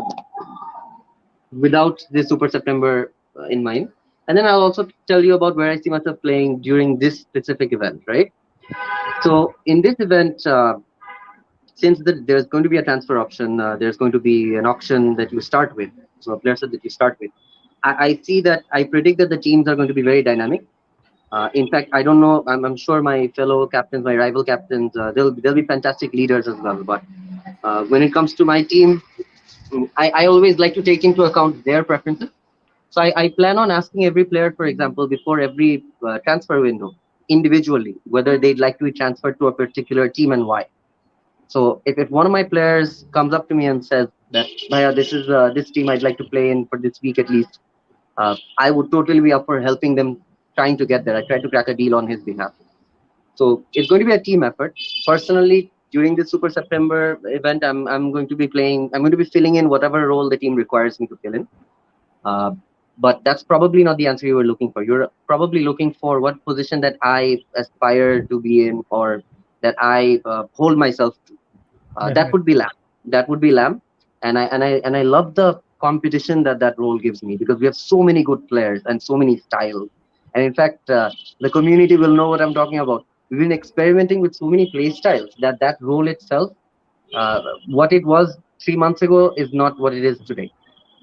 without the Super September in mind, and then I'll also tell you about where I see myself playing during this specific event, right? So in this event, since there's going to be a transfer option, there's going to be an auction that you start with, so a player set that you start with. I see that I predict that the teams are going to be very dynamic. In fact, I don't know. I'm sure my fellow captains, my rival captains, they'll be fantastic leaders as well. But when it comes to my team, I always like to take into account their preferences. So I plan on asking every player, for example, before every transfer window, individually, whether they'd like to be transferred to a particular team and why. So if one of my players comes up to me and says that, Bhaiya, this is this team I'd like to play in for this week at least, I would totally be up for helping them trying to get there. I try to crack a deal on his behalf. So it's going to be a team effort. Personally, during this Super September event, I'm going to be playing. I'm going to be filling in whatever role the team requires me to fill in. Uh, but that's probably not the answer you were looking for. You're probably looking for what position that I aspire to be in, or that I hold myself to. That Definitely. would be Lamb. That would be Lamb, and I love the competition that that role gives me, because we have so many good players and so many styles. And in fact, the community will know what I'm talking about. We've been experimenting with so many play styles that that role itself, what it was 3 months ago, is not what it is today.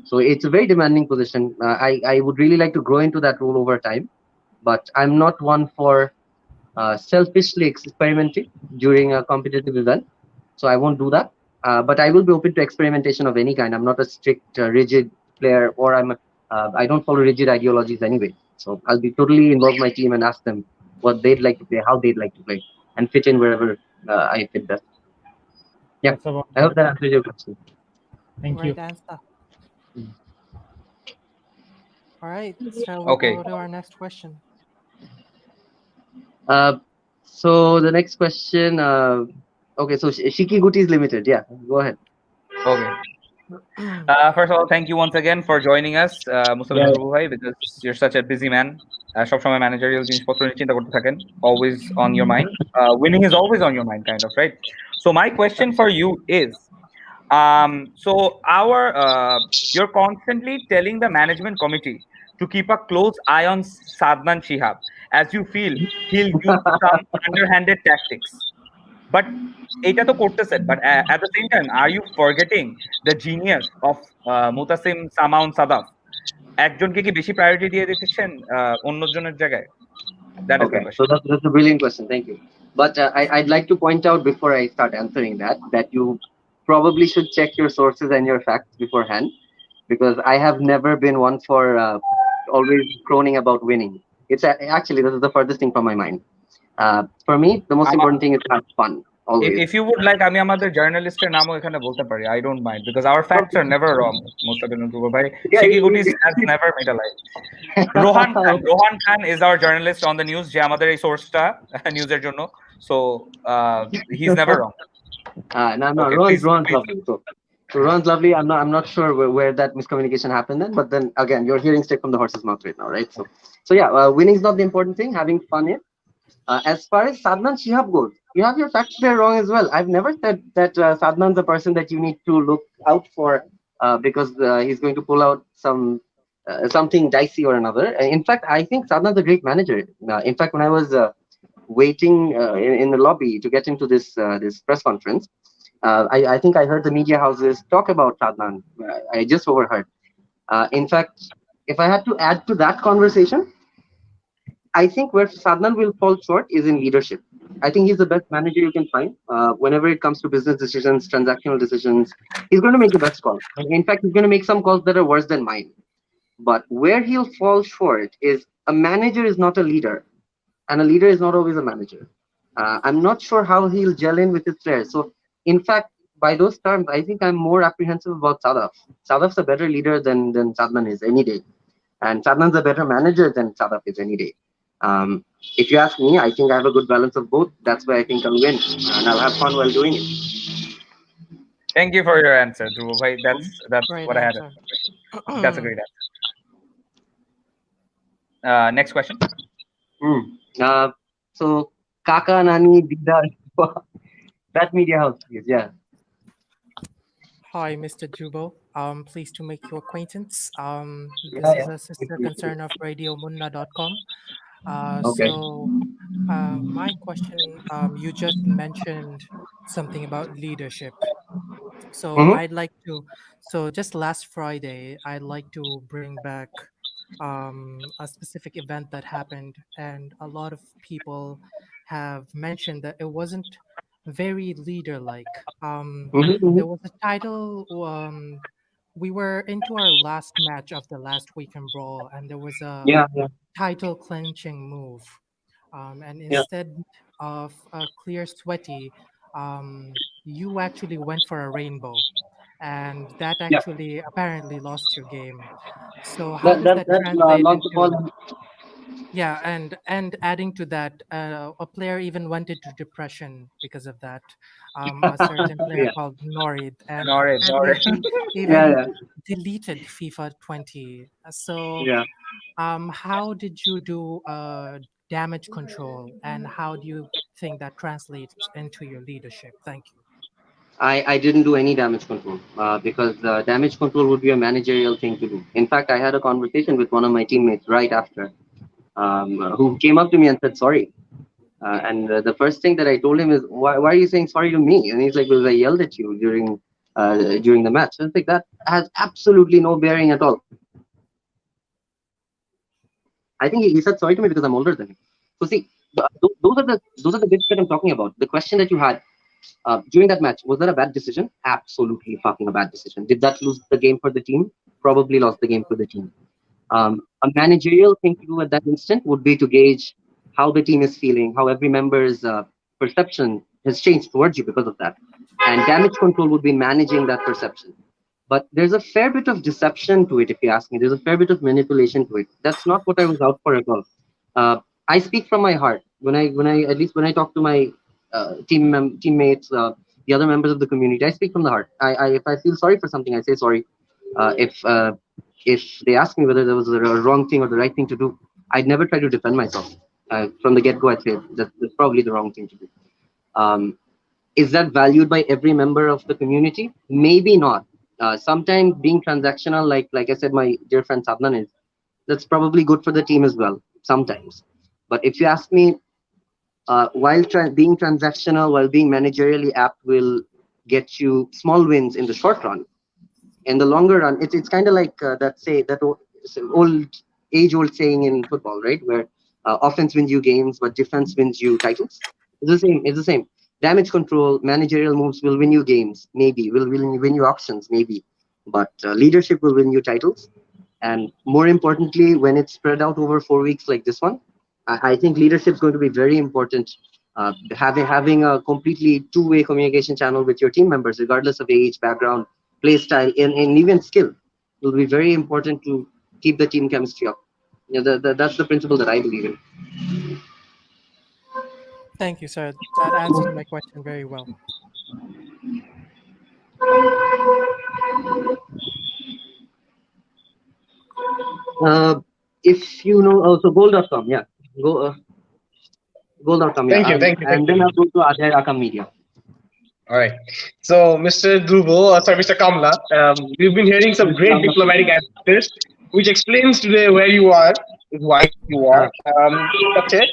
So it's a very demanding position. I would really like to grow into that role over time, but I'm not one for selfishly experimenting during a competitive event. So I won't do that. But I will be open to experimentation of any kind. I'm not a strict, rigid player, or I don't follow rigid ideologies anyway. So I'll be totally involved my team and ask them what they'd like to play, how they'd like to play, and fit in wherever I fit best. Yeah, That's about I hope that answers your question. Thank you. Great answer. All right, shall we Okay. go to our next question? So the next question. Okay, so Shiki Guti is limited. Yeah, go ahead. Okay. First of all, thank you once again for joining us, Mustabeen Ul Bari, because you're such a busy man. সবসময় managerial জিনিসপত্র নিয়ে চিন্তা করতে থাকেন, always on your mind. Winning is always on your mind, kind of, right? So my question for you is, so you're constantly telling the management committee to keep a close eye on Sadnan Shihab, as you feel he'll use some underhanded tactics. But এটা তো করতেছেন, but at the same time, are you forgetting the genius of Mutassim Samaun Sadaf? একজনকে কি বেশি priority দিয়ে দিতেছেন অন্যজনের জায়গায়? That is my Okay, so question. that's a brilliant question. Thank you. But I'd like to point out before I start answering that you probably should check your sources and your facts beforehand, because I have never been one for always croning about winning. It's actually, this is the furthest thing from my mind. For me, the most important thing is to have fun always. If you would like, আমি আমাদের জার্নালিস্টের নামও এখানে বলতে পারি. I don't mind, because our facts are never wrong. Mustabeen Ul Bari, Yeah, Shiki Gutis has never made a lie. Rohan Khan is our journalist on the news, যে আমাদের এই সোর্সটা নিউজের জন্য. So he's never wrong. No, Okay, Rohan's please. lovely. So Rohan's lovely. I'm not sure where that miscommunication happened then, but then again, you're hearing straight from the horse's mouth right now, right? So yeah, winning is not the important thing. Having fun is. As far as Sadnan Shihab goes, you have your facts there wrong as well. I've never said that Sadnan's the person that you need to look out for because he's going to pull out something dicey or another. In fact, I think Sadnan's a great manager. In fact, when I was waiting in the lobby to get into this press conference, I think I heard the media houses talk about Sadnan. I just overheard. In fact, if I had to add to that conversation, I think where Sadnan will fall short is in leadership. I think he's the best manager you can find. Whenever it comes to business decisions, transactional decisions, he's going to make the best calls. In fact, he's going to make some calls that are worse than mine. But where he'll fall short is a manager is not a leader, and a leader is not always a manager. I'm not sure how he'll gel in with his players. So, in fact, by those terms, I think I'm more apprehensive about Sadaf. Sadaf's a better leader than Sadnan is any day. And Sadnan's a better manager than Sadaf is any day. If you ask me, I think I have a good balance of both. That's why I think I'll win, and I'll have fun while doing it. Thank you for your answer, Dhruv. Bhai. That's Great what I had. answer. That's a great answer. Next question. So, Kaka, Nani, Dida, that media house, please. Yeah. Hi, Mr. Jubo. Pleased to make your acquaintance. This Yeah, is yeah. a sister concern of RadioMunna.com. Okay. My question, you just mentioned something about leadership. So Mm-hmm. I'd like to, so just last Friday, I'd like to bring back a specific event that happened, and a lot of people have mentioned that it wasn't very leader-like. Mm-hmm. There was a title. We were into our last match of the last weekend brawl, and there was a Yeah, yeah, title clinching move. And yeah. instead of a clear sweaty, you actually went for a rainbow, and that Yeah. actually apparently lost your game. So how That does that that that translate lost the ball. into, yeah, and adding to that, a player even went into depression because of that. A certain player Yeah, called Norid, and Norid, apparently Norid. he yeah, even yeah, deleted FIFA 20. So yeah. how did you do damage control, and how do you think that translates into your leadership? Thank you. I didn't do any damage control because damage control would be a managerial thing to do. In fact, I had a conversation with one of my teammates right after, who came up to me and said sorry. And the first thing that I told him is, why are you saying sorry to me? And he's like, because I yelled at you during the match. I was like, that has absolutely no bearing at all. I think he said sorry to me because I'm older than him. So see, those are the bits that I'm talking about. The question that you had during that match, was that a bad decision? Absolutely fucking a bad decision. Did that lose the game for the team? Probably lost the game for the team. A managerial thing to do at that instant would be to gauge how the team is feeling, how every member's perception has changed towards you because of that. And damage control would be managing that perception. But there's a fair bit of deception to it, if you ask me. There's a fair bit of manipulation to it. That's not what I was out for at all. I speak from my heart at least when I talk to my teammates, the other members of the community. I speak from the heart. If I feel sorry for something, I say sorry. If they ask me whether there was a wrong thing or the right thing to do, I'd never try to defend myself. From the get-go, I'd say that's probably the wrong thing to do. Is that valued by every member of the community? Maybe not. Sometimes being transactional, like I said, my dear friend Sadnan is, that's probably good for the team as well. Sometimes, but if you ask me, while being transactional, while being managerially apt, will get you small wins in the short run. In the longer run, it's kind of like old age-old saying in football, right? Where offense wins you games, but defense wins you titles. It's the same. It's the same. Damage control, managerial moves will win you games, maybe. Will win you auctions, maybe. But leadership will win you titles. And more importantly, when it's spread out over 4 weeks like this one, I think leadership is going to be very important. Having a completely two-way communication channel with your team members, regardless of age, background, play style, and even skill, will be very important to keep the team chemistry up. That's the principle that I believe in. Thank you, sir. That answers my question very well. If you know, also goal.com, yeah, go goal.com, yeah, Thank and then you. I'll go to Adher Akam Media. All right. So, Mr. Dhruvo, sorry, Mr. Kamla, we've been hearing some great diplomatic answers, which explains today where you are, why you are. That's it.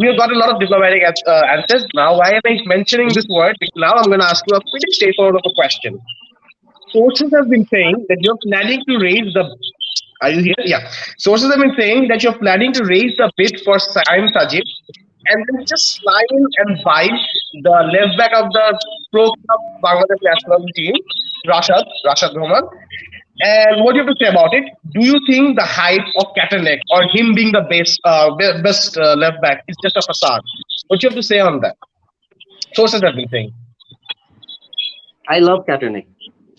We have got a lot of diplomatic answers. Now, why am I mentioning this word? Because now I'm going to ask you a pretty straightforward of a question. Sources have been saying that you're planning to raise the. Are you here? Yeah. Sources have been saying that you're planning to raise the bid for Saim Sajid and then just slime and buy the left back of the Pro Club Bangladesh national team, Rashad Roman. And what do you have to say about it? Do you think the hype of Kaepernick or him being the best left back is just a facade? What do you have to say on that? Sources have been saying. I love Kaepernick.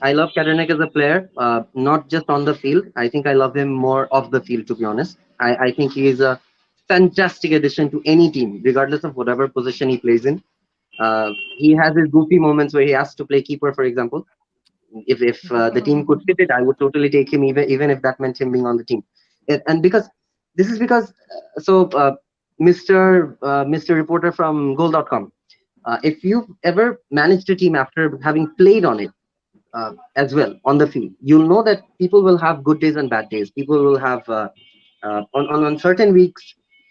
I love Kaepernick as a player, not just on the field. I think I love him more off the field, to be honest. I think he is a fantastic addition to any team, regardless of whatever position he plays in. He has his goofy moments where he has to play keeper, for example. If the team could fit it, I would totally take him, even if that meant him being on the team. And because this is because Mr. Reporter from Goal.com, if you've ever managed a team after having played on it as well on the field, you'll know that people will have good days and bad days. People will have on certain weeks,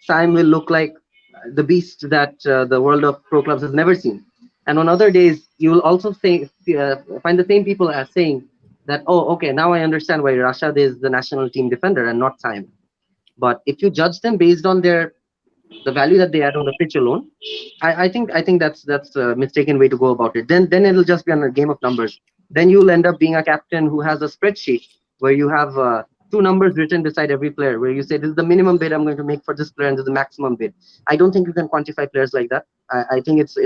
Sam will look like the beast that the world of pro clubs has never seen. And on other days, you will also find the same people as saying that, oh, okay, now I understand why Rashad is the national team defender and not Sam. But if you judge them based on the value that they add on the pitch alone, I think that's a mistaken way to go about it. Then it'll just be on a game of numbers. Then you'll end up being a captain who has a spreadsheet where you have 2 numbers written beside every player, where you say this is the minimum bid I'm going to make for this player and this is the maximum bid. I don't think you can quantify players like that. I think it's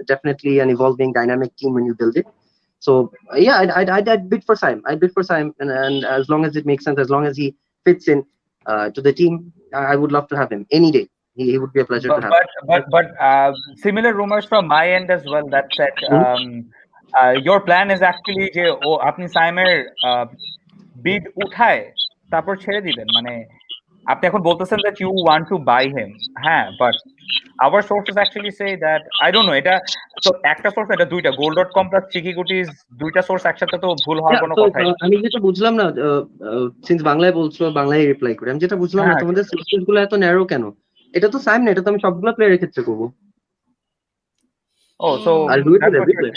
definitely an evolving, dynamic team when you build it. So yeah, I'd bid for Sam. I'd bid for Sam, and as long as it makes sense, as long as he fits in to the team, I would love to have him any day. He would be a pleasure to have. But similar rumors from my end as well that said your plan is actually যে ও আপনি সাইমের বিড উঠায় তারপর ছেড়ে দিবেন, মানে আপনি এখন বলতেছেন that you want to buy him, হ্যাঁ, but our sources actually say that I don't know, এটা তো একটা সোর্স, এটা দুইটা goal.com plus চিকি গুটিস দুইটা সোর্স একসাথে তো ভুল হওয়ার কোনো কথাই নেই। আমি যেটা বুঝলাম না, সিন্স বাংলায় বলছো, বাংলায় রিপ্লাই করি, আমি যেটা বুঝলাম না তোমাদের সোর্সেস গুলো এত ন্যারো কেন? এটা তো সাইম না, এটা তো আমি সবগুলো প্লেয়ারের ক্ষেত্রে করব। Oh, so I'll do it with every player.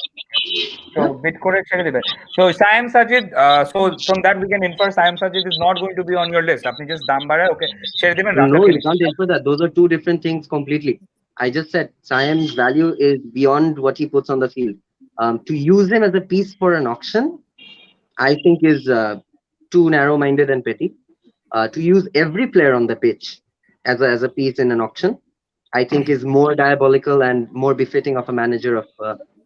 So bid করে ছেড়ে দিবেন। So Saim Sajid, so from that we can infer Saim Sajid is not going to be on your list. আপনি just দাম বাড়ায় ওকে ছেড়ে দিবেন। No, you can't infer that. Those are 2 different things completely. I just said Saim's value is beyond what he puts on the field. To use him as a piece for an auction, I think is too narrow-minded and petty. To use every player on the pitch as a piece in an auction, I think is more diabolical and more befitting of a manager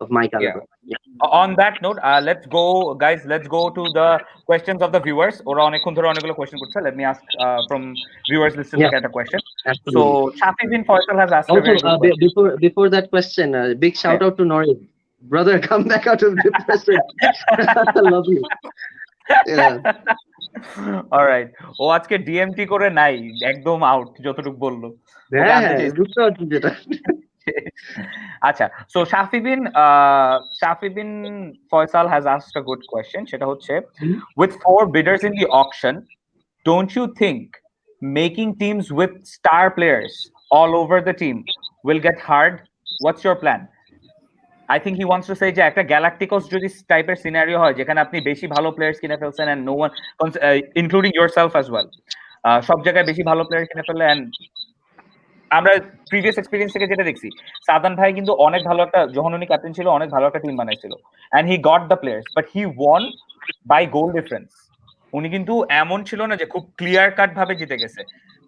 of my caliber. Yeah. On that note, let's go, guys. Let's go to the questions of the viewers. ওরা অনেকক্ষণ ধরে অনেকগুলো question করছে. Let me ask from viewers listed to get a question. Absolutely. So Shafi bin Faisal has asked Also, a very good question. before that question, big shout out to Norris. Brother, come back out of depression. I love you. Yeah. All right. ও আজকে DMT করে নাই, একদম out যতটুকু বললো। বুঝতে পারছি যেটা। আচ্ছা, so Shafi bin Faisal has asked a good question. সেটা হচ্ছে, with 4 bidders in the auction, don't you think making teams with star players all over the team will get hard? What's your plan? I think he wants to say যে একটা গ্যালাকটিকোস যদি টাইপের scenario হয় যেখানে আপনি বেশি ভালো প্লেয়ার্স কিনে ফেলছেন and no one including yourself as well, সব জায়গায় বেশি ভালো প্লেয়ার কিনে ফেললে, and আমরা প্রিভিয়াস এক্সপেরিয়েন্স থেকে যেটা দেখছি, সাদান ভাই কিন্তু অনেক ভালো একটা, যখন উনি ক্যাপ্টেন ছিল অনেক ভালো একটা team বানাইছিল and he got the players but he won by goal difference. উনি কিন্তু এমন ছিল না যে খুব ক্লিয়ার কাট ভাবে জিতে গেছে.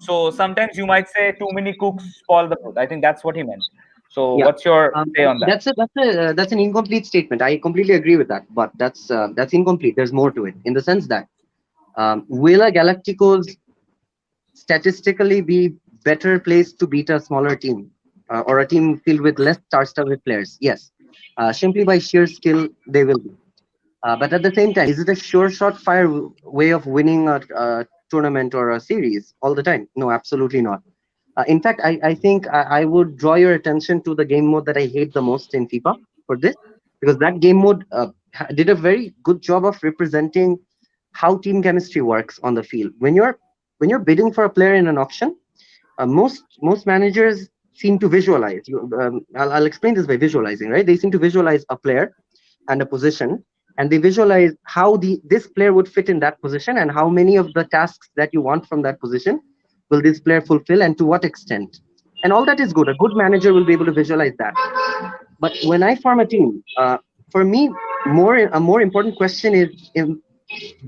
So sometimes you might say too many cooks spoil the food. I think that's what he meant. So yeah. What's your say on that? That's an incomplete statement. I completely agree with that, but that's incomplete. There's more to it, in the sense that will a Galacticos statistically be better placed to beat a smaller team or a team filled with less star-studded players? Yes, simply by sheer skill they will be. But at the same time, is it a sure shot fire way of winning a tournament or a series all the time? No, absolutely not. In fact, I think I would draw your attention to the game mode that I hate the most in FIFA for this, because that game mode did a very good job of representing how team chemistry works on the field. When you're bidding for a player in an auction, most managers seem to visualize. I'll explain this by visualizing, right? They seem to visualize a player and a position, and they visualize how this player would fit in that position and how many of the tasks that you want from that position will this player fulfill and to what extent. And all that is good. A good manager will be able to visualize that. But when I form a team, for me, a more important question is in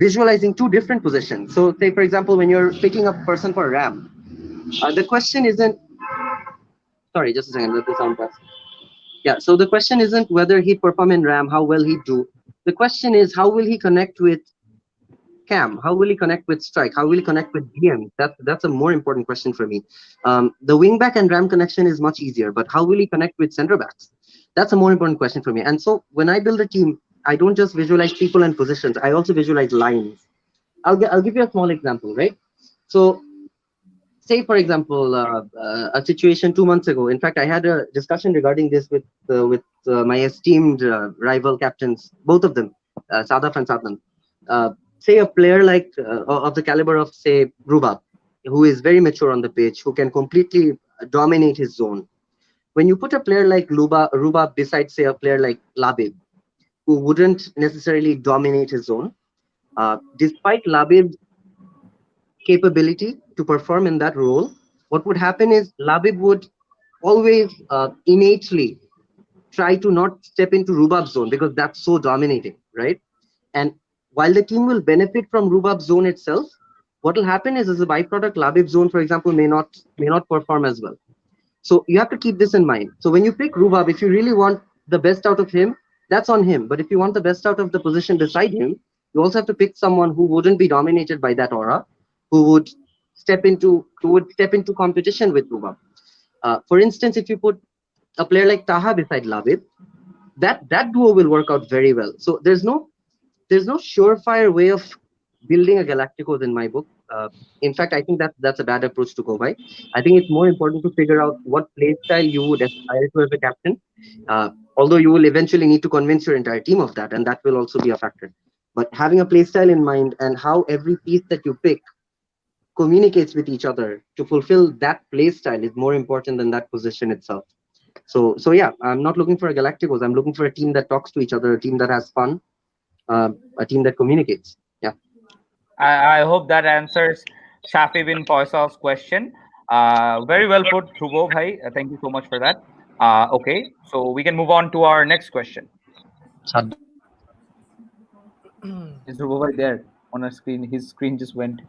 visualizing 2 different positions. So say, for example, when you're picking up a person for RAM, the question isn't, sorry, just a second, let the sound pass. Yeah, so the question isn't whether he'd perform in RAM, how well he'd do. The question is, how will he connect with Cam? How will he connect with Strike? How will he connect with DM? That's a more important question for me. The wingback and ram connection is much easier, but how will he connect with center backs? That's a more important question for me. And so when I build a team, I don't just visualize people and positions. I also visualize lines. I'll give you a small example, right? So say for example a situation 2 months ago. In fact, I had a discussion regarding this with my esteemed rival captains, both of them, Sadaf and Sadnan. Say a player like of the caliber of say Rubab, who is very mature on the pitch, who can completely dominate his zone. When you put a player like Rubab beside say a player like Labib, who wouldn't necessarily dominate his zone, despite Labib's capability to perform in that role, what would happen is Labib would always innately try to not step into Rubab's zone because that's so dominating, right? And while the team will benefit from Rubab's zone itself, what will happen is as a byproduct, Labib's zone, for example, may not perform as well. So you have to keep this in mind. So when you pick Rubab, if you really want the best out of him, that's on him. But if you want the best out of the position beside him, you also have to pick someone who wouldn't be dominated by that aura, who would step into competition with Rubab. For instance, if you put a player like Taha beside Labib, that duo will work out very well. So there's no surefire way of building a Galacticos in my book. In fact, I think that's a bad approach to go by. I think it's more important to figure out what play style you would aspire to as a captain. Although you will eventually need to convince your entire team of that, and that will also be a factor. But having a play style in mind and how every piece that you pick communicates with each other to fulfill that play style is more important than that position itself. So yeah, I'm not looking for a Galacticos. I'm looking for a team that talks to each other, a team that has fun, a team that communicates. Yeah. I hope that answers Shafi bin Faisal's question. Very well put, Dhruvo bhai. Thank you so much for that. Okay, so we can move on to our next question. Is Dhruvo bhai there on our screen? His screen just went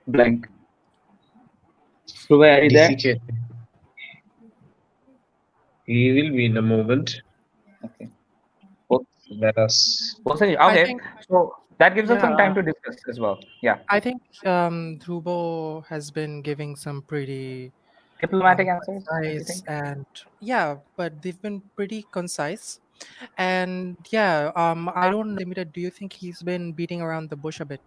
blank. Dhruvo, are you there? DCK. He will be in a moment. Okay. Let us. Okay, think- so that gives us some Yeah. time to discuss as well. Yeah, I think Dhruvo has been giving some pretty diplomatic answers. you concise think? and but they've been pretty concise. And I don't limited. Do you think he's been beating around the bush a bit?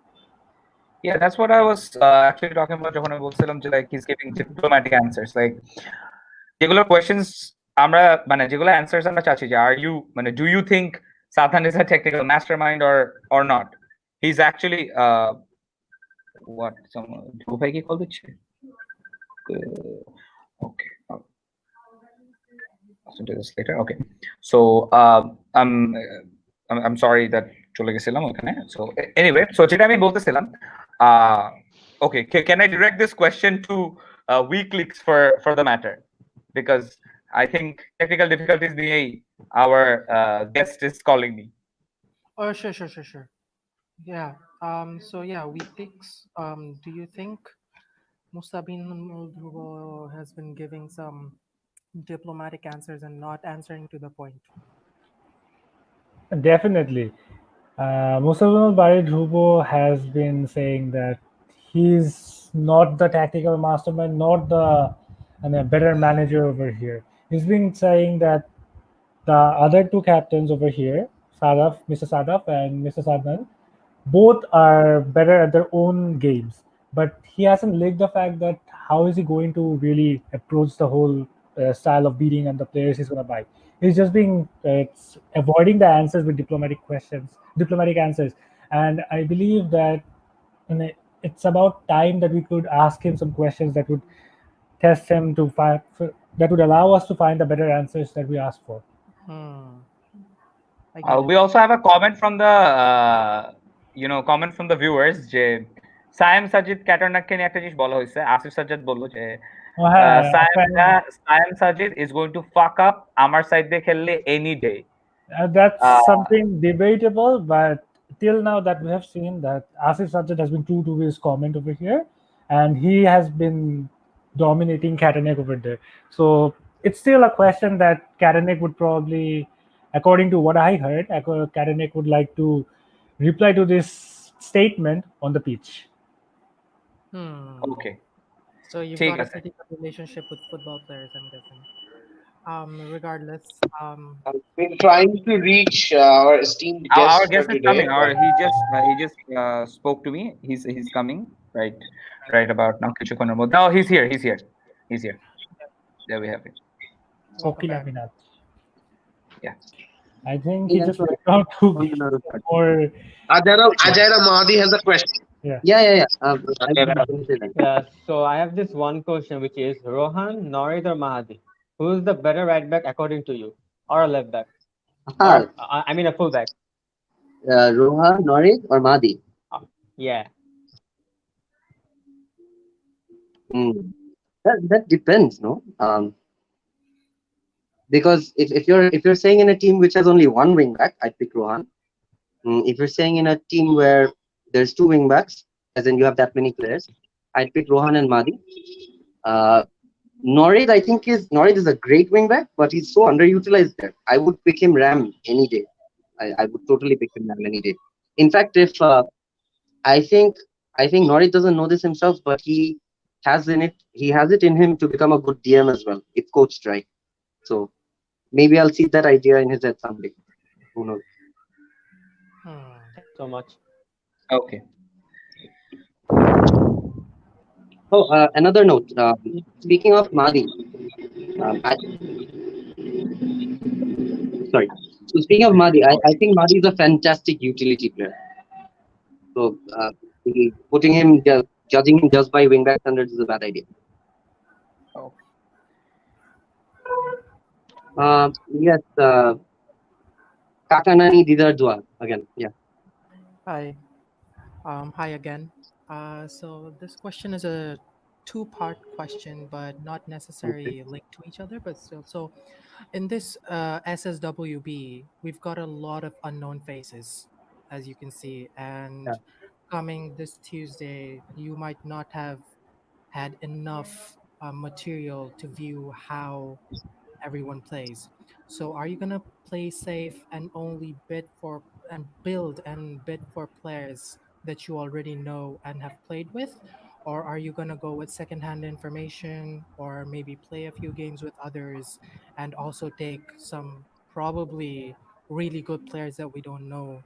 Yeah, that's what I was actually talking about যখন আমি বলছিলাম যে like he's giving diplomatic answers, like যেগুলো questions আমরা মানে যেগুলো answers আমরা চাচ্ছি যে are you মানে do you think Sathan is a technical mastermind or not? He's actually what some ভাই কি কল দিচ্ছে? Okay. I'll do this later. Okay. So I'm sorry that চলে গেছিলাম ওখানে. So anyway, so যেটা আমি বলতেছিলাম okay, can I direct this question to Weekleaks for the matter? Because I think technical difficulties নিয়েই our guest is calling me. Oh, sure. Yeah. So yeah, Weekleaks. Do you think Mustabeen Ul Bari has been giving some diplomatic answers and not answering to the point? Definitely. Mustabeen Ul Bari Dhruvo has been saying that he's not the tactical mastermind, not the better manager over here. He's been saying that the other two captains over here, Mr. Sadaf and Mr. Sadnan, both are better at their own games. But he hasn't linked the fact that how is he going to really approach the whole style of beating and the players he's going to buy. He's just being avoiding the answers with diplomatic answers. And I believe that it's about time that we could ask him some questions that would test him that would allow us to find the better answers that we ask for. I get We also have a comment from the comment from the viewers যে সায়েম সাজিদ ক্যাটারনাককে নিয়ে একটা জিনিস বলা হয়েছে। আসিফ সাজ্জাদ বলল যে Sayem Sajid is going to fuck up আমার side দিয়ে খেললে any day. That's something debatable, but till now that we have seen that Asif Sajjad has been true to his comment over here, and he has been dominating Kaepernick over there. So it's still a question that Kaepernick would probably, according to what I heard, Kaepernick would like to reply to this statement on the pitch. Okay. So you've ঠিক got a আছে। setting up relationship with football players, I'm guessing. Regardless, We're trying to reach our esteemed guest Our for guest is today. coming. He just spoke to me. He's coming right about now. কিছুক্ষণের মধ্যে. No, he's here. He's here. There we have it. welcome Kokila back. Minat. Yeah. I think he Yeah, just so went out to on give another part. more. Ajaira Mahdi has a question. Yeah. I was going to say that. Yeah, so I have this one question, which is Rohan, Norid, or Mahadi? Who's the better right back according to you, or a left back, or I mean a full back? Rohan, Norid, or Mahdi? Yeah. That depends, no? Because if you're saying in a team which has only one wing back, I'd pick Rohan. If you're saying in a team where there's two wing backs, as in you have that many players, I'd pick Rohan and Mahdi. Norid, I think Norid is a great wing back, but he's so underutilized there. I would pick him Ram any day. I would totally pick him Ram any day. In fact, if I think Norid doesn't know this himself, but he has it in him to become a good DM as well, if coached right. So maybe I'll see that idea in his head someday. Who knows? So much. Okay. Oh, another note. Speaking of Mahdi, sorry. So speaking of Mahdi, I think Mahdi is a fantastic utility player. So putting him, judging him just by wingback standards is a bad idea. Oh. Yes. Kakanani Didar Dua again. Yeah. Hi. Hi again. So this question is a two-part question, but not necessarily linked to each other, but still. So in this SSWB, we've got a lot of unknown faces, as you can see. And coming this Tuesday, you might not have had enough material to view how everyone plays. So are you gonna play safe and only bid for players that you already know and have played with? Or are you gonna go with secondhand information or maybe play a few games with others and also take some probably really good players that we don't know?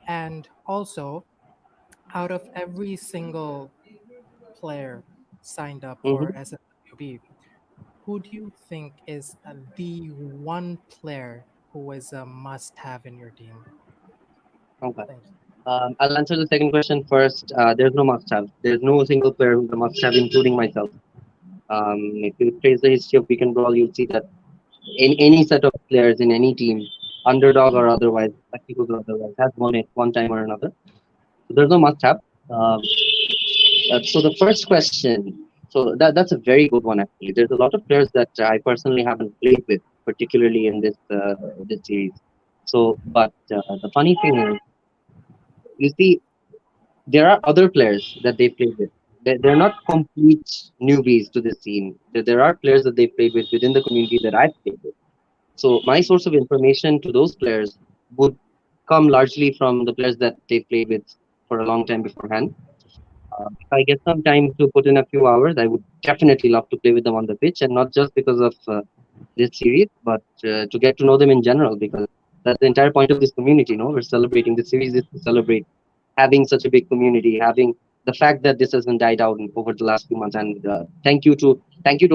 And also, out of every single player signed up for SSWB, who do you think is the one player who is a must-have in your team? Okay. Thank you. I'll answer the second question first. There's no must-have. There's no single player who's a must-have, including myself. If you trace the history of Weekend Brawl, you'll see that in any set of players in any team, underdog or otherwise, tacticals or otherwise, has won it one time or another. So there's no must-have. So the first question, so that's a very good one actually. There's a lot of players that I personally haven't played with, particularly in this series. So, but the funny thing is, you see, there are other players that they played with. They're not complete newbies to the scene. There are players that they played with within the community that I've played with. So my source of information to those players would come largely from the players that they played with for a long time beforehand. If I get some time to put in a few hours, I would definitely love to play with them on the pitch, and not just because of this series, but to get to know them in general, because that's the entire point of this community. No, we're celebrating this series is to celebrate having such a big community, having the fact that this hasn't died out over the last few months. And thank you to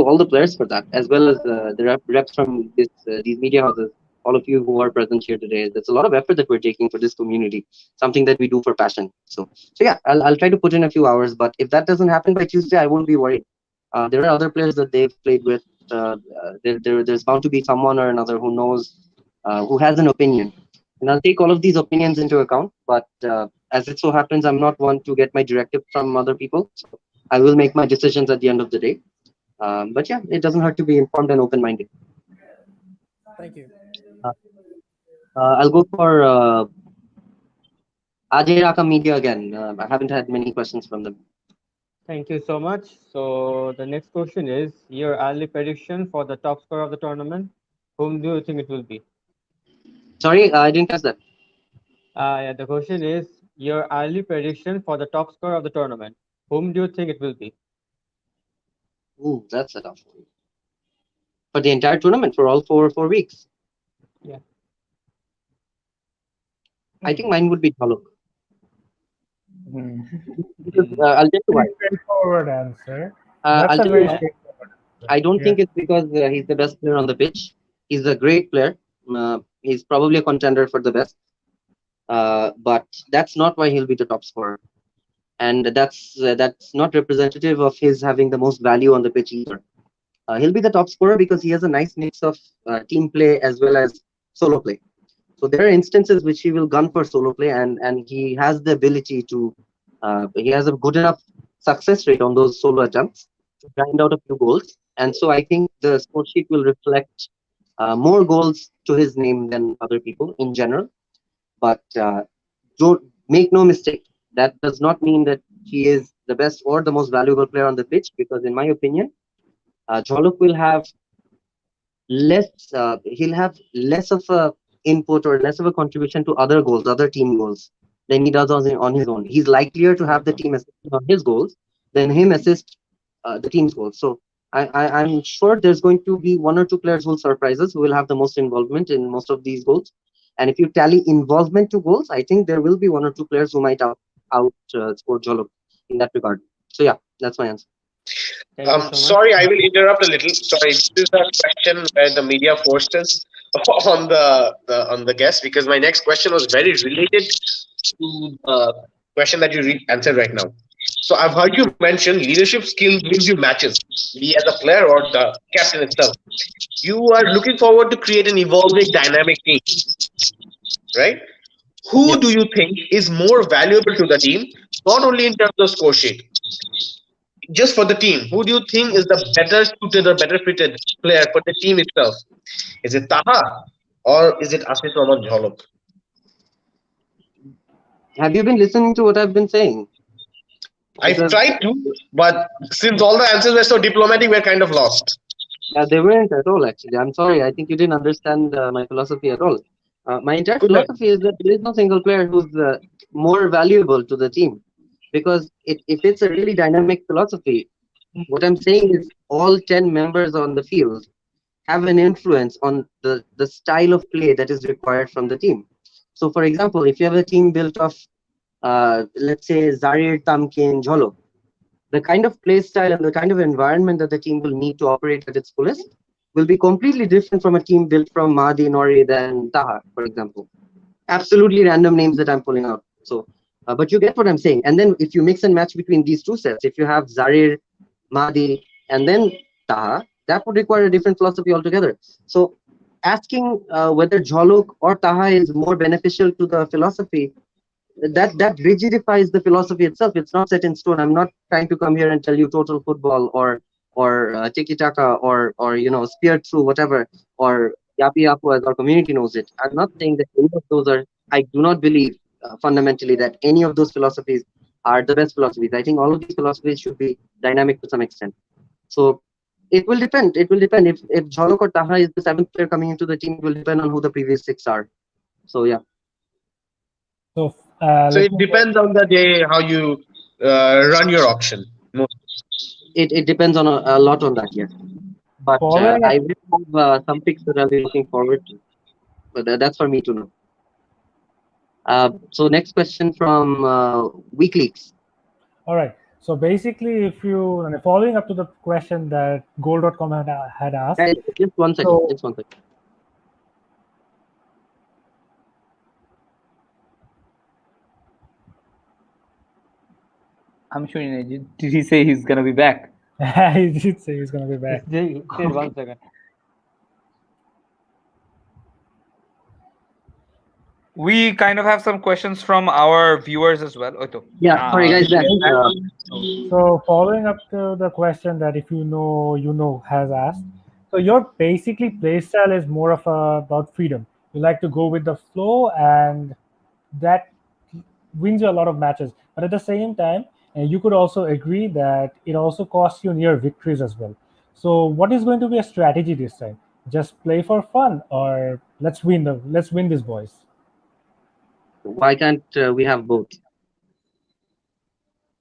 all the players for that, as well as the reps from these media houses. All of you who are present here today, there's a lot of effort that we're taking for this community, something that we do for passion. So yeah, I'll try to put in a few hours, but if that doesn't happen by Tuesday, I won't be worried. There are other players that they've played with. There's bound to be someone or another who knows, who has an opinion, and I'll take all of these opinions into account. But as it so happens, I'm not one to get my directive from other people, so I will make my decisions at the end of the day. But yeah, it doesn't hurt to be informed and open-minded. Thank you. I'll go for Ajay Raka Media again. I haven't had many questions from them. Thank you so much. So the next question is your early prediction for the top scorer of the tournament. Whom do you think it will be? Sorry, I didn't catch that. Yeah, the question is your early prediction for the top scorer of the tournament. Whom do you think it will be? Ooh, that's a tough one. For the entire tournament, for all four weeks. Yeah. I think mine would be Jhalok. Hmm. Because, I'll tell you why. Very straightforward answer. I'll That's a tell you very why. straightforward answer. I don't Yeah. think it's because he's the best player on the pitch. He's a great player. He's probably a contender for the best. But that's not why he'll be the top scorer. And that's not representative of his having the most value on the pitch either. He'll be the top scorer because he has a nice mix of team play as well as solo play. So there are instances which he will gun for solo play, and he has the ability to. He has a good enough success rate on those solo attempts to grind out a few goals. And so I think the score sheet will reflect more goals to his name than other people in general. But don't make no mistake, that does not mean that he is the best or the most valuable player on the pitch, because in my opinion, Jhalok will have he'll have less of a input or less of a contribution to other goals, other team goals, than he does on his own. He's likelier to have the team assist on his goals than him assist the team's goals. So I'm sure there's going to be one or two players who will surprise us, who will have the most involvement in most of these goals. And if you tally involvement to goals, I think there will be one or two players who might score Jhalok in that regard. So yeah, that's my answer. Thank you so much. Sorry, I will interrupt a little. Sorry, this is a question where the media forced us on the guest, because my next question was very related to the question that you answered right now. So I've heard you mention leadership skill wins you matches, be as a player or the captain itself. You are looking forward to create an evolving dynamic team, right? Who do you think is more valuable to the team, not only in terms of score sheet, just for the team? Who do you think is the better suited or better fitted player for the team itself? Is it Taha or is it Asif Rahman Jhalok? Have you been listening to what I've been saying? I've tried to, but since all the answers were so diplomatic, we're kind of lost. They weren't at all, actually. I'm sorry. I think you didn't understand my philosophy at all. My entire Good then. philosophy is that there is no single player who's more valuable to the team. Because if it's a really dynamic philosophy, what I'm saying is all 10 members on the field have an influence on the style of play that is required from the team. So, for example, if you have a team built of, let's say, Zarir, Tamkin, Jhalok, the kind of play style and the kind of environment that the team will need to operate at its fullest will be completely different from a team built from Mahdi, Norid, and Taha, for example. Absolutely random names that I'm pulling out. So, but you get what I'm saying. And then if you mix and match between these two sets, if you have Zarir, Mahdi, and then Taha, that would require a different philosophy altogether. So asking whether Jhalok or Taha is more beneficial to the philosophy, that rigidifies the philosophy itself. It's not set in stone. I'm not trying to come here and tell you total football or tiki-taka or spear through whatever, or yapi yapu as our community knows it. I'm not saying that any of those are. I do not believe fundamentally that any of those philosophies are the best philosophies. I think all of these philosophies should be dynamic to some extent. So it will depend. It will depend if Jhalok or Taha is the seventh player coming into the team. It will depend on who the previous six are. So yeah. So, So it depends on the day how you run your auction. It depends on a lot on that, yes. But I will have some picks that I'll be looking forward to. But that's for me to know. So next question from WeekLeaks. All right. So basically, if you following up to the question that Goal.com had asked. Hey, just one second. So, just one second. I'm sure. Did he say he's gonna be back? He did say he's gonna be back. Say 1 second. We kind of have some questions from our viewers as well. Yeah, sorry guys. So following up to the question that if you know has asked. So your basically play style is more of about freedom. You like to go with the flow, and that wins you a lot of matches. But at the same time, you could also agree that it also costs you near victories as well. So what is going to be a strategy this time? Just play for fun, or let's win this, boys? Why can't we have both?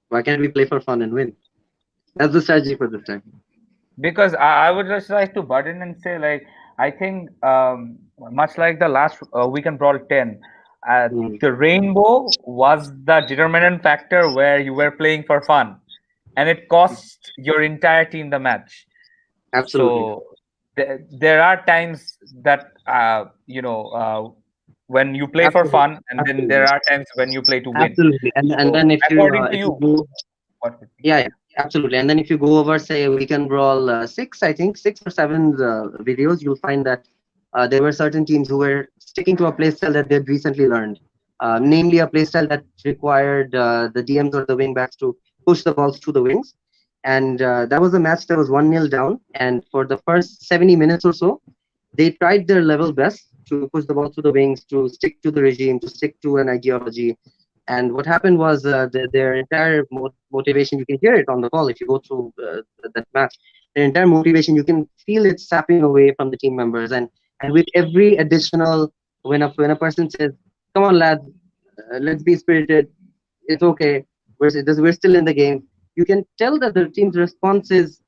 Why can't we play for fun and win? That's the strategy for this time. Because I would just like to butt in and say, like, I think much like the last Weekend Brawl 10, Mm, the rainbow was the determinant factor where you were playing for fun, and it cost your entire team the match. absolutely. So there are times that when you play for Absolutely. fun, and then there Absolutely. are times when you play to win. Absolutely. And So then according to if you you, go, what would be? yeah, absolutely. And then if you go over, say, Weekend Brawl 6, I think 6 or 7 videos, you'll find that there were certain teams who were sticking to a playstyle that they'd recently learned, namely a playstyle that required the DMs or the wingbacks to push the balls to the wings. And that was a match that was 1-0 down. And for the first 70 minutes or so, they tried their level best to push the ball through the wings, to stick to the regime, to stick to an ideology. And what happened was their entire motivation, you can hear it on the call if you go through that match. Their entire motivation, you can feel it sapping away from the team members. And with every additional, when a person says, "Come on, lads, let's be spirited. It's okay. We're still in the game." You can tell that the team's response is,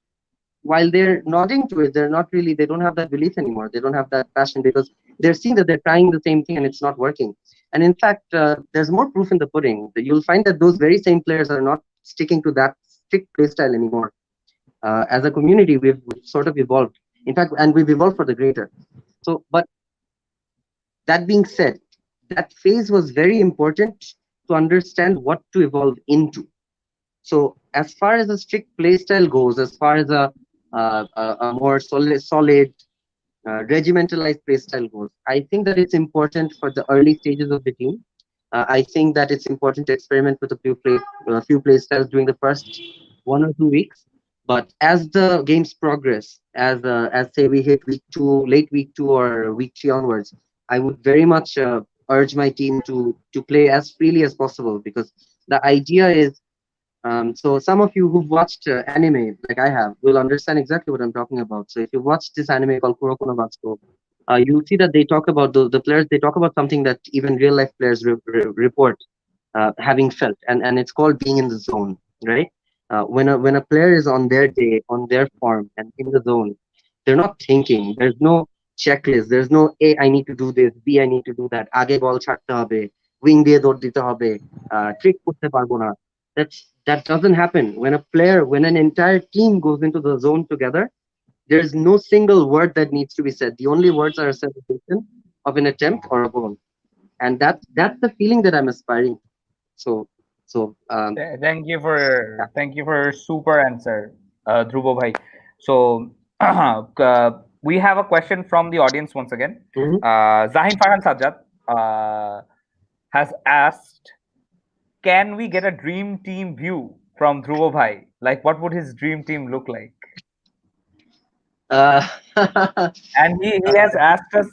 while they're nodding to it, they don't have that belief anymore. They don't have that passion because they're seeing that they're trying the same thing and it's not working. And in fact, there's more proof in the pudding. You'll find that those very same players are not sticking to that strict playstyle anymore. As a community, we've sort of evolved. In fact, and we've evolved for the greater. So, but that being said, that phase was very important to understand what to evolve into. So as far as a strict playstyle goes, as far as a more solid regimentalized playstyle goes, I think that it's important for the early stages of the team. I think that it's important to experiment with a few playstyles during the first 1 or 2 weeks. But as the games progress, as say we hit week 2, late week 2 or week 3 onwards, I would very much urge my team to play as freely as possible, because the idea is, so some of you who've watched anime, like I have, will understand exactly what I'm talking about. So if you watch this anime called Kuroko no Batsuko, you'll see that they talk about the players. They talk about something that even real life players report having felt, and it's called being in the zone, right? When a player is on their day, on their form, and in the zone, they're not thinking. There's no checklist. There's no A, I need to do this. B, I need to do that. আগে বল ছাড়তে হবে, wing দিয়ে দৌড় দিতে হবে, trick করতে পারবো না. That doesn't happen when an entire team goes into the zone together. There's no single word that needs to be said. The only words are a celebration of an attempt or a goal, and that's the feeling that I'm aspiring to. So Thank you for your super answer, Dhruvo bhai. So we have a question from the audience once again. Mhm. Zahin Farhan Sajjad has asked, can we get a dream team view from Dhruvo bhai? Like, what would his dream team look like? uh, And he has asked us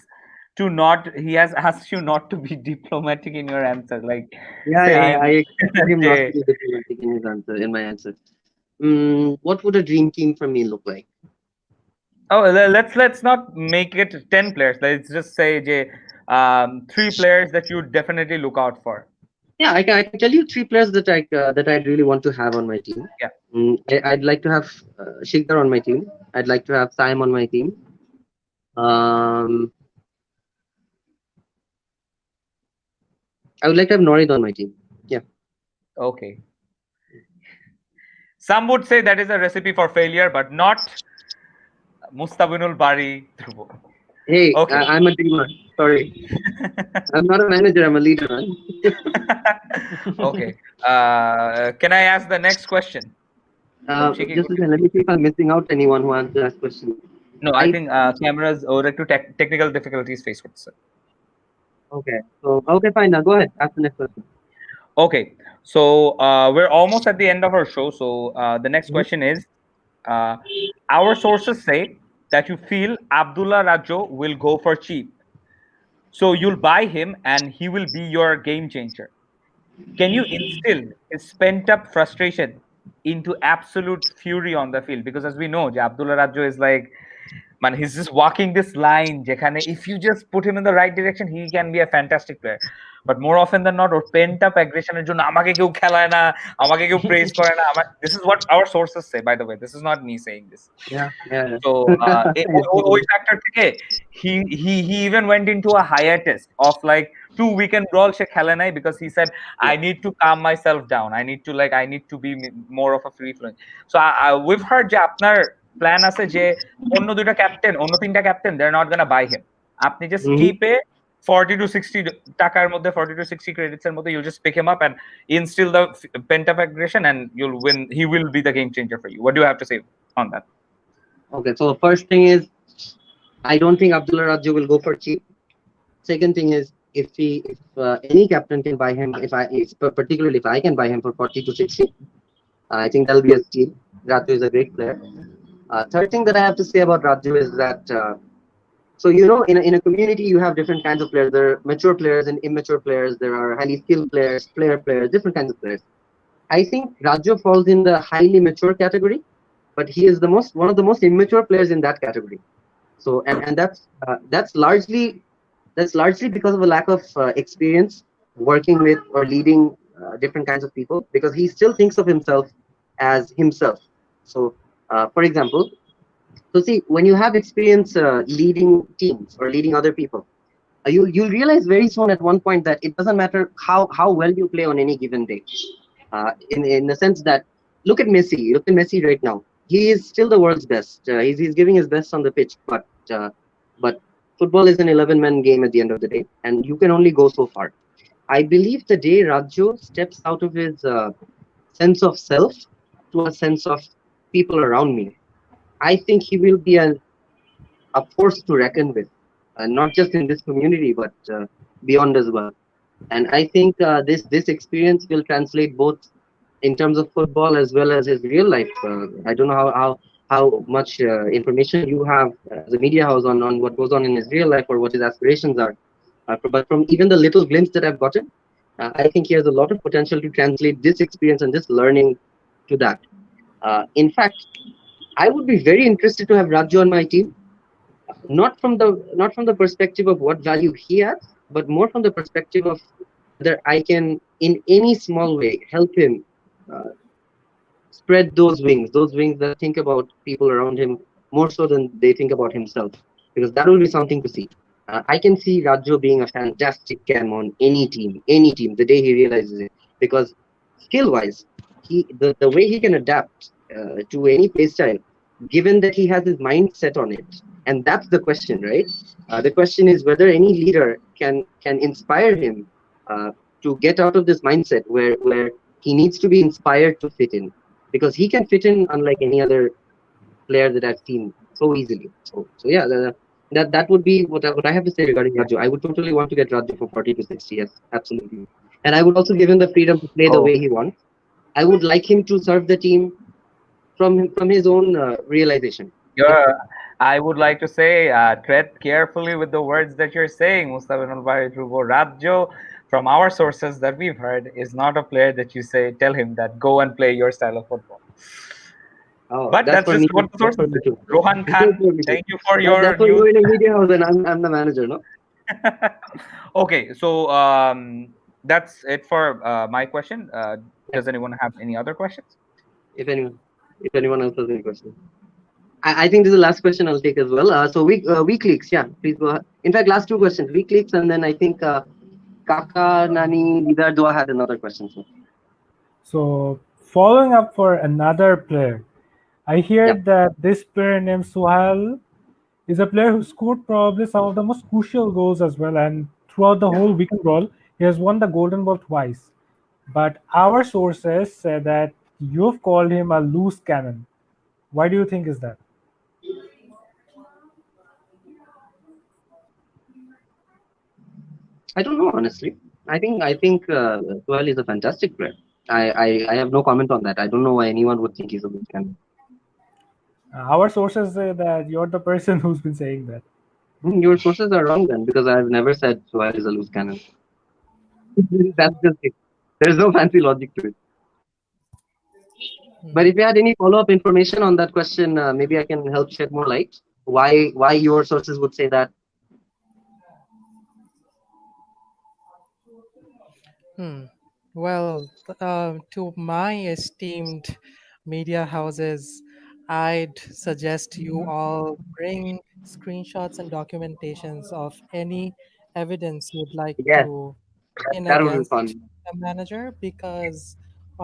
he has asked you not to be diplomatic in your answer, like yeah, saying I expected him not to "Hey, be diplomatic in my answer. What would a dream team for me look like? oh, let's not make it 10 players. Let's just say 3 players that you definitely look out for." Yeah, I can tell you 3 players that I'd really want to have on my team. Yeah. I'd like to have Shikdar on my team. I'd like to have Saim on my team. Um, I would like to have Norid on my team. Yeah. Okay. Some would say that is a recipe for failure, but not Mustabeen Ul Bari Dhruvo. Hey, Okay. I'm a dreamer. Sorry, I'm not a manager. I'm a leader, man. Okay. Can I ask the next question? Cheeky Just a question. second, let me see if I'm missing out anyone who answered that question. No, I think cameras or technical difficulties face with sir. Okay, so okay, fine. Now go ahead. Ask the next question. Okay, so we're almost at the end of our show. So the next question is, our sources say that you feel Abdullah Rajo will go for cheap. So you'll buy him and he will be your game changer. Can you instill his pent up frustration into absolute fury on the field? Because as we know, Abdullah Rajo is like, man, he's just walking this line. If you just put him in the right direction, he can be a fantastic player. but more often than not, or pent up aggression এর জন্য আমাকে কেউ খেলায় না, আমাকে কেউ praise করে না। This is what our sources say, by the way. This is not me saying this. Yeah. So ওই factor থেকে he even went into a hiatus of like 2 weekend brawl সে খেলে নাই because he said I need to calm myself down. I need to be more of a free flowing. So we've heard যে আপনার plan আছে যে অন্য তিনটা captain they're not gonna buy him. আপনি just keep it 40 to 60 টাকার মধ্যে 40 to 60 credits এর মধ্যে you'll just pick him up and instill the pent up aggression and you'll win. He will be the game changer for you. What do you have to say on that? Okay, so first thing is, I don't think Abdullah Radjo will go for cheap. Second thing is, if any captain can buy him, particularly if I can buy him for 40 to 60, I think that'll be a steal. Radjo is a great player. Third thing that I have to say about Radjo is that, so you know, in a community you have different kinds of players. There are mature players and immature players. There are highly skilled players, players, different kinds of players. I think Radjo falls in the highly mature category, but he is one of the most immature players in that category. So and that's largely because of a lack of experience working with or leading different kinds of people, because he still thinks of himself as himself. So for example, so see, when you have experience leading teams or leading other people, you'll realize very soon at one point that it doesn't matter how well you play on any given day. In the sense that, look at Messi right now. He is still the world's best. He's giving his best on the pitch, but football is an 11-man game at the end of the day, and you can only go so far. I believe the day Radjo steps out of his sense of self to a sense of people around me, I think he will be a force to reckon with, not just in this community, but beyond as well. And I think this experience will translate both in terms of football as well as his real life. I don't know how much information you have as a media house on what goes on in his real life or what his aspirations are. But from even the little glimpse that I've gotten, I think he has a lot of potential to translate this experience and this learning to that. In fact, I would be very interested to have Radjo on my team, not from the perspective of what value he has, but more from the perspective of whether I can, in any small way, help him spread those wings that think about people around him more so than they think about himself, because that will be something to see. I can see Radjo being a fantastic cam on any team the day he realizes it, because skill-wise, the way he can adapt to any play style, given that he has his mind set on it, and that's the question, right? The question is whether any leader can inspire him to get out of this mindset where he needs to be inspired to fit in, because he can fit in unlike any other player that I've seen so easily. So yeah, that would be what I have to say regarding Radjo. I would totally want to get Radjo for 40 to 60. Yes, absolutely. And I would also give him the freedom to play the way he wants. I would like him to serve the team from his own realization. I would like to say, tread carefully with the words that you're saying, Mustabeen Ul Bari. Radjo, from our sources that we've heard, is not a player that you say, tell him that go and play your style of football. Oh, But that's just what the sources say. Rohan Khan, thank you for your that's what you're in a media house and I'm the manager, no? Okay, so that's it for my question. Does anyone have any other questions? If anyone else has any questions. I think this is the last question I'll take as well. So week leaks, yeah, please go ahead. In fact, last two questions, week leaks, and then I think Kaka, Nani, Nidar Dua had another question. So following up for another player, I hear that this player named Suhail is a player who scored probably some of the most crucial goals as well, and throughout the whole weekend brawl, he has won the Golden Ball twice. But our sources say that you've called him a loose cannon. Why do you think is that? I don't know, honestly. I think Suhail is a fantastic player. I have no comment on that. I don't know why anyone would think he's a loose cannon. Our sources say that you're the person who's been saying that. Your sources are wrong then, because I've never said Suhail is a loose cannon. That's just it. There's no fancy logic to it. But if you had any follow-up information on that question, maybe I can help shed more light. Why your sources would say that? Well, to my esteemed media houses, I'd suggest you all bring screenshots and documentations of any evidence you'd like Yes, to pin that would be against fun. the manager, because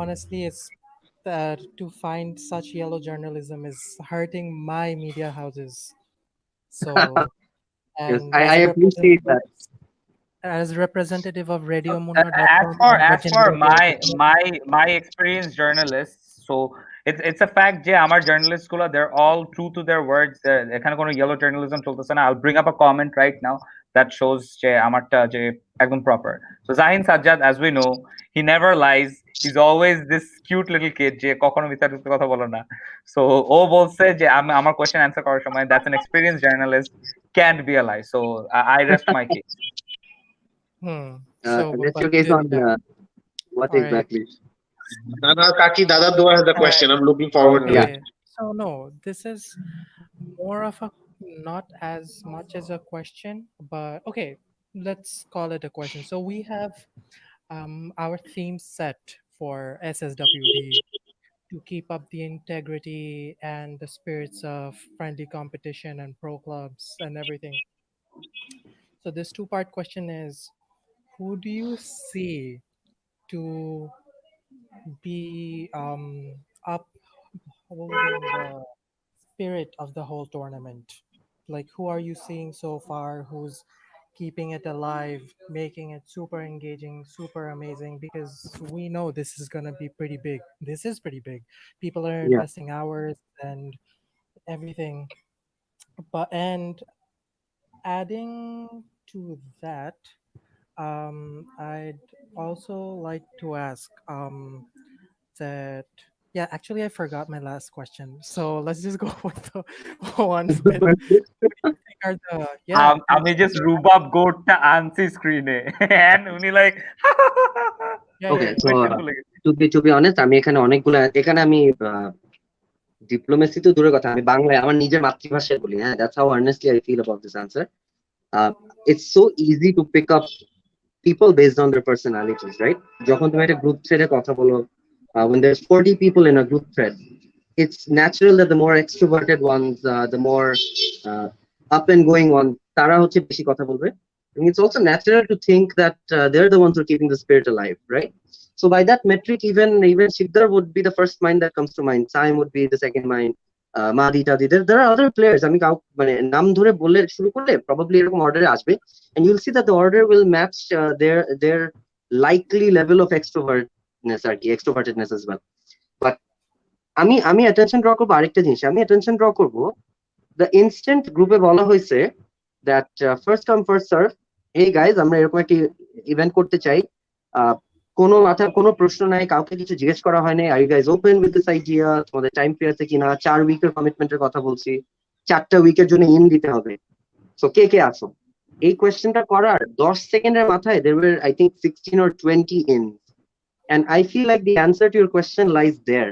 honestly, it's that to find such yellow journalism is hurting my media houses. So, Yes, and I appreciate that. as a representative of As radiomundo.com for and as for Legendary my experienced journalists, so it's a fact যে আমার journalists গুলো they're all true to their words. এখানে কোনো yellow journalism চলতেছে না. I'll bring up a comment right now that shows যে আমারটা যে একদম proper. So Zahin Sajjad, as we know, he never lies. He's always this cute little kid যে কখনো মিথ্যা কথা বলে না. So ও বলছে যে আমি আমার question answer করার সময় that's an experienced journalist can't be a lie. So I rest my case. So, Let's but showcase on what all right. exactly. Dada Dua has the question. I'm looking forward to it. Okay. So no, this is more of a not as much as a question, but okay, let's call it a question. So we have our theme set for SSWD to keep up the integrity and the spirits of friendly competition and pro clubs and everything. So this two-part question is, who do you see to be upholding the spirit of the whole tournament? Like, who are you seeing so far who's keeping it alive, making it super engaging, super amazing? Because we know this is gonna be pretty big. This is pretty big. People are Yeah. investing hours and everything. But and adding to that, I'd also like to ask that yeah, actually I forgot my last question. So let's just go with the ones with who do you think are the yeah. আমি just rhubarb goatটা আনছি স্ক্রিনে and উনি like Yeah, Okay, yeah, so question ভুলে গেছি। to be honest, আমি এখানে অনেকগুলো এখানে আমি ডিপ্লোমেসি তো দূরের কথা, আমি বাংলায় আমার নিজের মাতৃভাষায় বলি। হ্যাঁ, that's how honestly I feel about this answer. It's so easy to pick up people based on their personalities, right? যখন তুমি একটা গ্রুপ থ্রেডে কথা বলো, when there's 40 people in a group thread, it's natural that the more extroverted ones, the more up and going ones, তারা হচ্ছে বেশি কথা বলবে. And it's also natural to think that they're the ones who are keeping the spirit alive, right? So by that metric, even Shikdar would be the first mind that comes to mind. Saim would be the second mind. Mahdi Tadi. There are other players. আমি cow মানে নাম ধরে বললে শুরু করলে probably এরকম অর্ডারে আসবে, and you'll see that the order will match their likely level of extrovertness আর কি, extrovertedness as well. But আমি attention draw করবো আরেকটা জিনিস। আমি attention draw করবো the instant গ্রুপে বলা হয়েছে that first come first serve. Hey guys, আমরা এরকম একটা ইভেন্ট করতে চাই, কোনো মাথার কোনো প্রশ্ন নাই, কাউকে কিছু জিজ্ঞেস করা হয় নাই, are you guys open with this idea, তোমাদের টাইম ফ্রি আছে কিনা, 4 উইকের কমিটমেন্টের কথা বলছি, 4টা উইকের জন্য ইন দিতে হবে, সো কে কে আছো? এই কোয়েশ্চেনটা করার 10 সেকেন্ডের মাথায় there were I think 16 or 20 in, and I feel like the answer to your question lies there.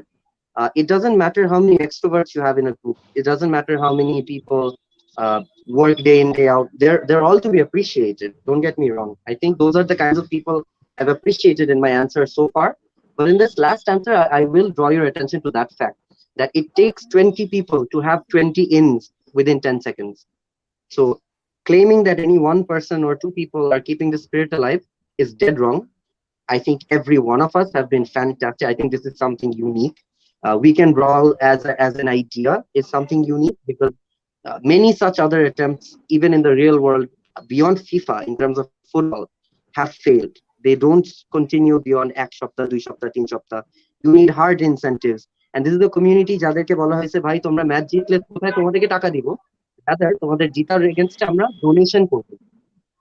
It doesn't matter how many extroverts you have in a group, it doesn't matter how many people work day in day out, they're all to be appreciated, don't get me wrong. I think those are the kinds of people I've appreciated in my answer so far. But in this last answer, I will draw your attention to that fact that it takes 20 people to have 20 ins within 10 seconds. So claiming that any one person or two people are keeping the spirit alive is dead wrong. I think every one of us have been fantastic. I think this is something unique. Weekend Brawl as an idea is something unique because many such other attempts, even in the real world, beyond FIFA in terms of football, have failed. They don't continue beyond এক সপ্তাহ, 2 সপ্তাহ, 3 সপ্তাহ. You need hard incentives. And this is the community যাদেরকে বলা হয়েছে ভাই তোমরা match জিতলে কোথায় তোমাদেরকে টাকা দিব, রাদার তোমাদের জিতার এগেইনস্টে আমরা ডোনেশন করব।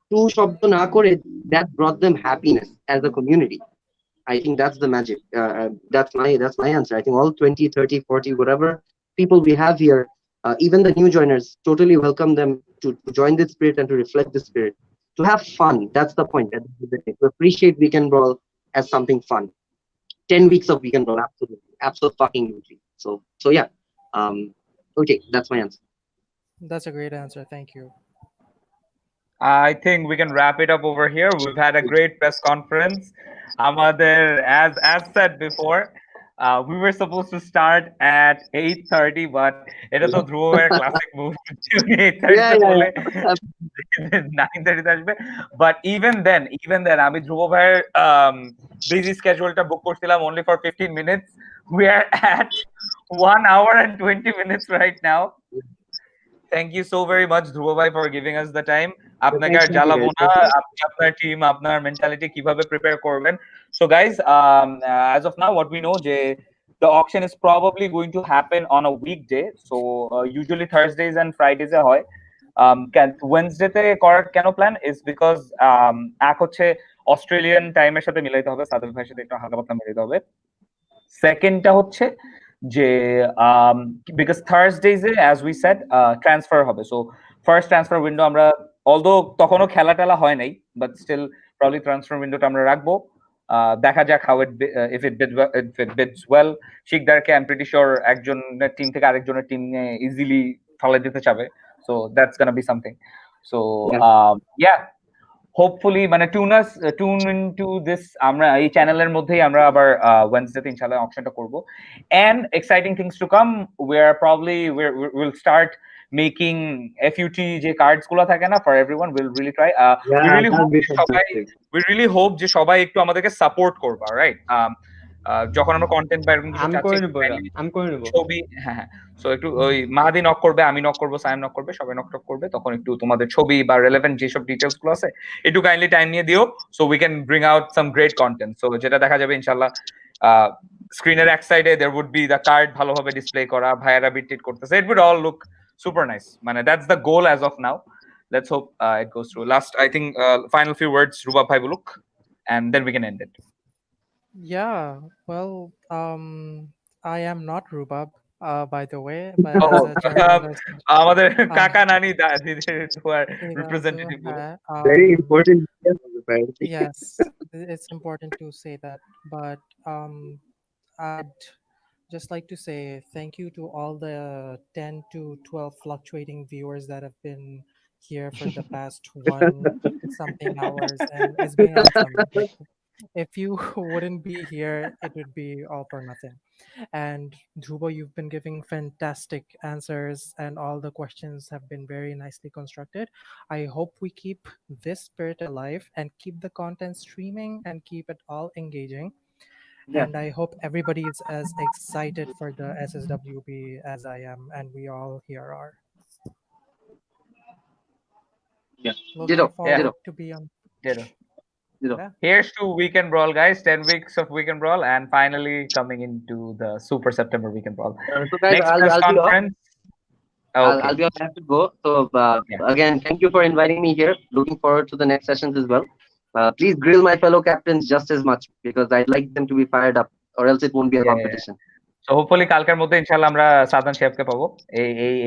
টু শব্দ না করে that brought them happiness as a community. I think that's the magic. That's my answer. I think all 20, 30, 40, whatever people we have here, even the new joiners, totally welcome them to join this spirit and to reflect this spirit. To have fun, that's the point. To appreciate Weekend Brawl as something fun. 10 weeks of Weekend Brawl, absolutely. So yeah. Okay, that's my answer. That's a great answer. Thank you. I think we can wrap it up over here. We've had a great press conference. Amader, as said before, we were supposed to start at 8:30, but এটা তো ধ্রুব ভাইয়ের classic move. 8:30 তে বলে 9:30 তে আসবে। But even then, আমি ধ্রুব ভাইয়ের busy schedule টা book করছিলাম only for 15 minutes. We are at 1 hour and 20 minutes right now. Thank you so very much, Dhruv bhai, for giving us the time. আপনাকে আর জ্বালাবো না, আপনি আপনার টিম, আপনার মেন্টালিটি কিভাবে প্রিপেয়ার করবেন। So guys, as of now, what we know, যে the auction is probably going to happen on a weekday. So usually Thursdays and Fridays এ হয়। Wednesday তে করার কেন প্ল্যান is because এক হচ্ছে অস্ট্রেলিয়ান টাইমের সাথে মিলাইতে হবে, সাদুল ভাইয়ের সাথে একটু হালকা পাতলা মিলাইতে হবে। সেকেন্ডটা হচ্ছে যে because Thursdays a as we said transfer হবে, সো ফার্স্ট ট্রান্সফার উইন্ডো আমরা অলদো তখনও খেলা টেলা হয় নাই, বাট স্টিল প্রবলি ট্রান্সফার উইন্ডোটা আমরা রাখবো। দেখা যাক how it if it bids well. শিকদারকে আই এম প্রিটি শিওর একজনের টিম থেকে আরেকজনের টিম ইজিলি ফলে দিতে চাবে, so that's gonna be something. So yeah, hopefully মানে টুন ইনটু দিস, আমরা এই চ্যানেলের মধ্যেই আমরা আবার ওয়েডনেসডে ইনশাআল্লাহ অকশনটা করব। And exciting things to come, we'll start making FUT যে কার্ডস গুলো থাকে না for everyone, we'll really try. We really hope যে সবাই একটু আমাদেরকে সাপোর্ট করবা, রাইট? যখন আমরা কন্টেন্ট বা এরকম কিছু আমি করে নেব ছবি, হ্যাঁ, সো একটু ওই মাহাদি নক করবে, আমি নক করবো, সায়েম নক করবে, সবাই নক করবে, তখন একটু তোমাদের ছবি বা রেলেভেন্ট যেসব ডিটেলস গুলো আছে একটু কাইন্ডলি টাইম নিয়ে দিও, so we can bring out some great content. So যেটা দেখা যাবে ইনশাআল্লাহ স্ক্রিনের এক সাইডে there would be the card ভালোভাবে ডিসপ্লে করা, ভাইয়ারা বিট করতেছে, it would all look super nice. মানে that's the goal as of now. Let's hope it goes through. Last, I think, final few words, Rubab bhai Buluk, and then we can end it. Yeah, well, I am not Rubab, by the way, but আমাদের কাকা নানি দাদিদের who are representative. Very important. Yes, it's important to say that, but I'd just like to say thank you to all the 10 to 12 fluctuating viewers that have been here for the past one something hours, and it's been awesome. Like, if you wouldn't be here, it would be all for nothing. And Dhruva, you've been giving fantastic answers, and all the questions have been very nicely constructed. I hope we keep this spirit alive and keep the content streaming and keep it all engaging. Yeah. And I hope everybody is as excited for the SSWB as I am, and we all here are. Yeah. Looking forward to be on. Ditto. Yeah. Here's to Weekend Brawl, guys. 10 weeks of Weekend Brawl, and finally coming into the Super September Weekend Brawl. So guys, Next I'll press be off. conference. Okay. I'll be off. I have to go. So again, thank you for inviting me here. Looking forward to the next sessions as well. Please grill my fellow captains just as much, because I'd like them to be fired up, or else it won't be a competition. So hopefully কালকের মধ্যে ইনশাআল্লাহ আমরা সাদান শেফকে পাবো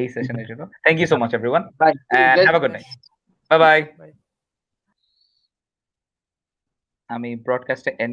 এই সেশনের জন্য। Thank you so much everyone. Bye. And have a good night. Bye bye. Bye. আমি ব্রডকাস্টে and